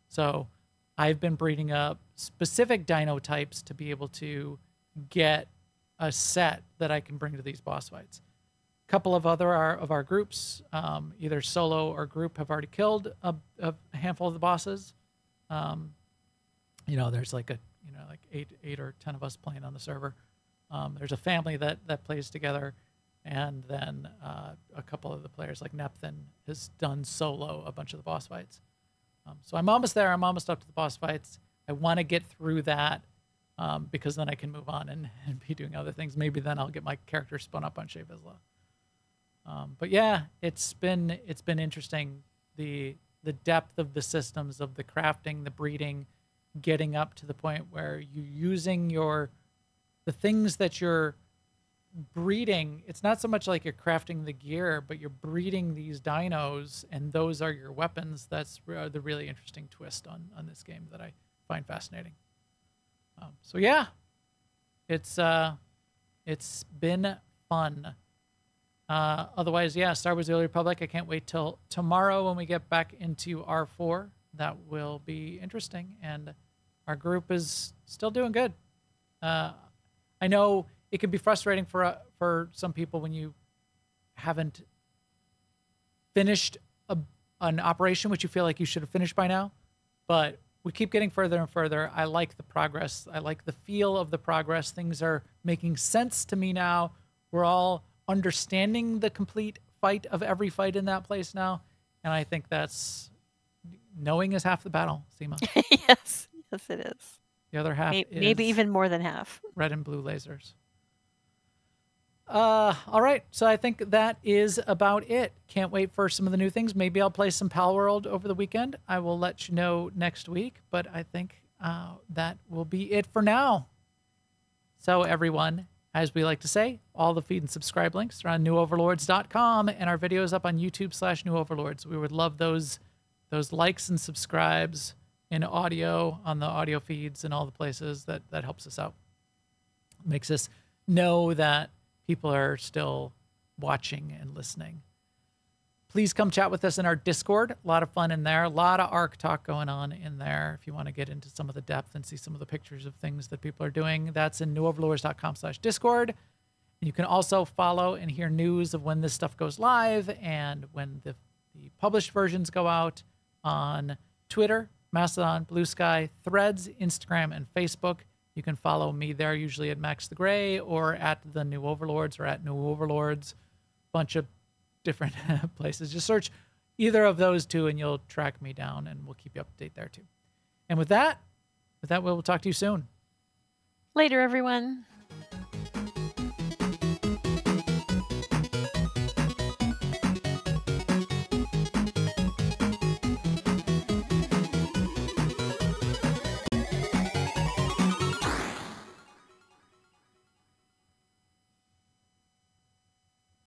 A: So I've been breeding up specific dino types to be able to get a set that I can bring to these boss fights. A couple of our groups, either solo or group, have already killed a handful of the bosses. There's like eight or 10 of us playing on the server. There's a family that plays together, and then a couple of the players, like Nepthan, has done solo a bunch of the boss fights. So I'm almost there. I'm almost up to the boss fights. I want to get through that because then I can move on and be doing other things. Maybe then I'll get my character spun up on Shea Vizsla. But yeah, it's been interesting. The depth of the systems, of the crafting, the breeding, getting up to the point where you're using the things that you're breeding. It's not so much like you're crafting the gear, but you're breeding these dinos, and those are your weapons. That's the really interesting twist on this game that I find fascinating. So yeah, it's been fun. Otherwise, yeah, Star Wars: The Old Republic. I can't wait till tomorrow when we get back into R4. That will be interesting, and our group is still doing good. I know it can be frustrating for some people when you haven't finished an operation which you feel like you should have finished by now, but we keep getting further and further. I like the progress. I like the feel of the progress. Things are making sense to me now. We're all understanding the complete fight of every fight in that place now, and I think that's knowing is half the battle, Sema.
B: Yes, it is.
A: The other half is
B: maybe even more than half.
A: Red and blue lasers. All right, so I think that is about it. Can't wait for some of the new things. Maybe I'll play some Pal World over the weekend. I will let you know next week, but I think that will be it for now. So everyone, as we like to say, all the feed and subscribe links are on newoverlords.com, and our videos up on YouTube/newoverlords. We would love those likes and subscribes in audio on the audio feeds and all the places. That helps us out. Makes us know that people are still watching and listening. Please come chat with us in our Discord. A lot of fun in there. A lot of ARC talk going on in there. If you want to get into some of the depth and see some of the pictures of things that people are doing, that's in newoverlords.com/Discord. And you can also follow and hear news of when this stuff goes live and when the published versions go out on Twitter, Mastodon, Blue Sky, Threads, Instagram, and Facebook. You can follow me there, usually at Max the Gray or at the New Overlords or at New Overlords. Bunch of different places. Just search either of those two and you'll track me down, and we'll keep you up to date there too. And with that, we'll talk to you soon.
B: Later, everyone.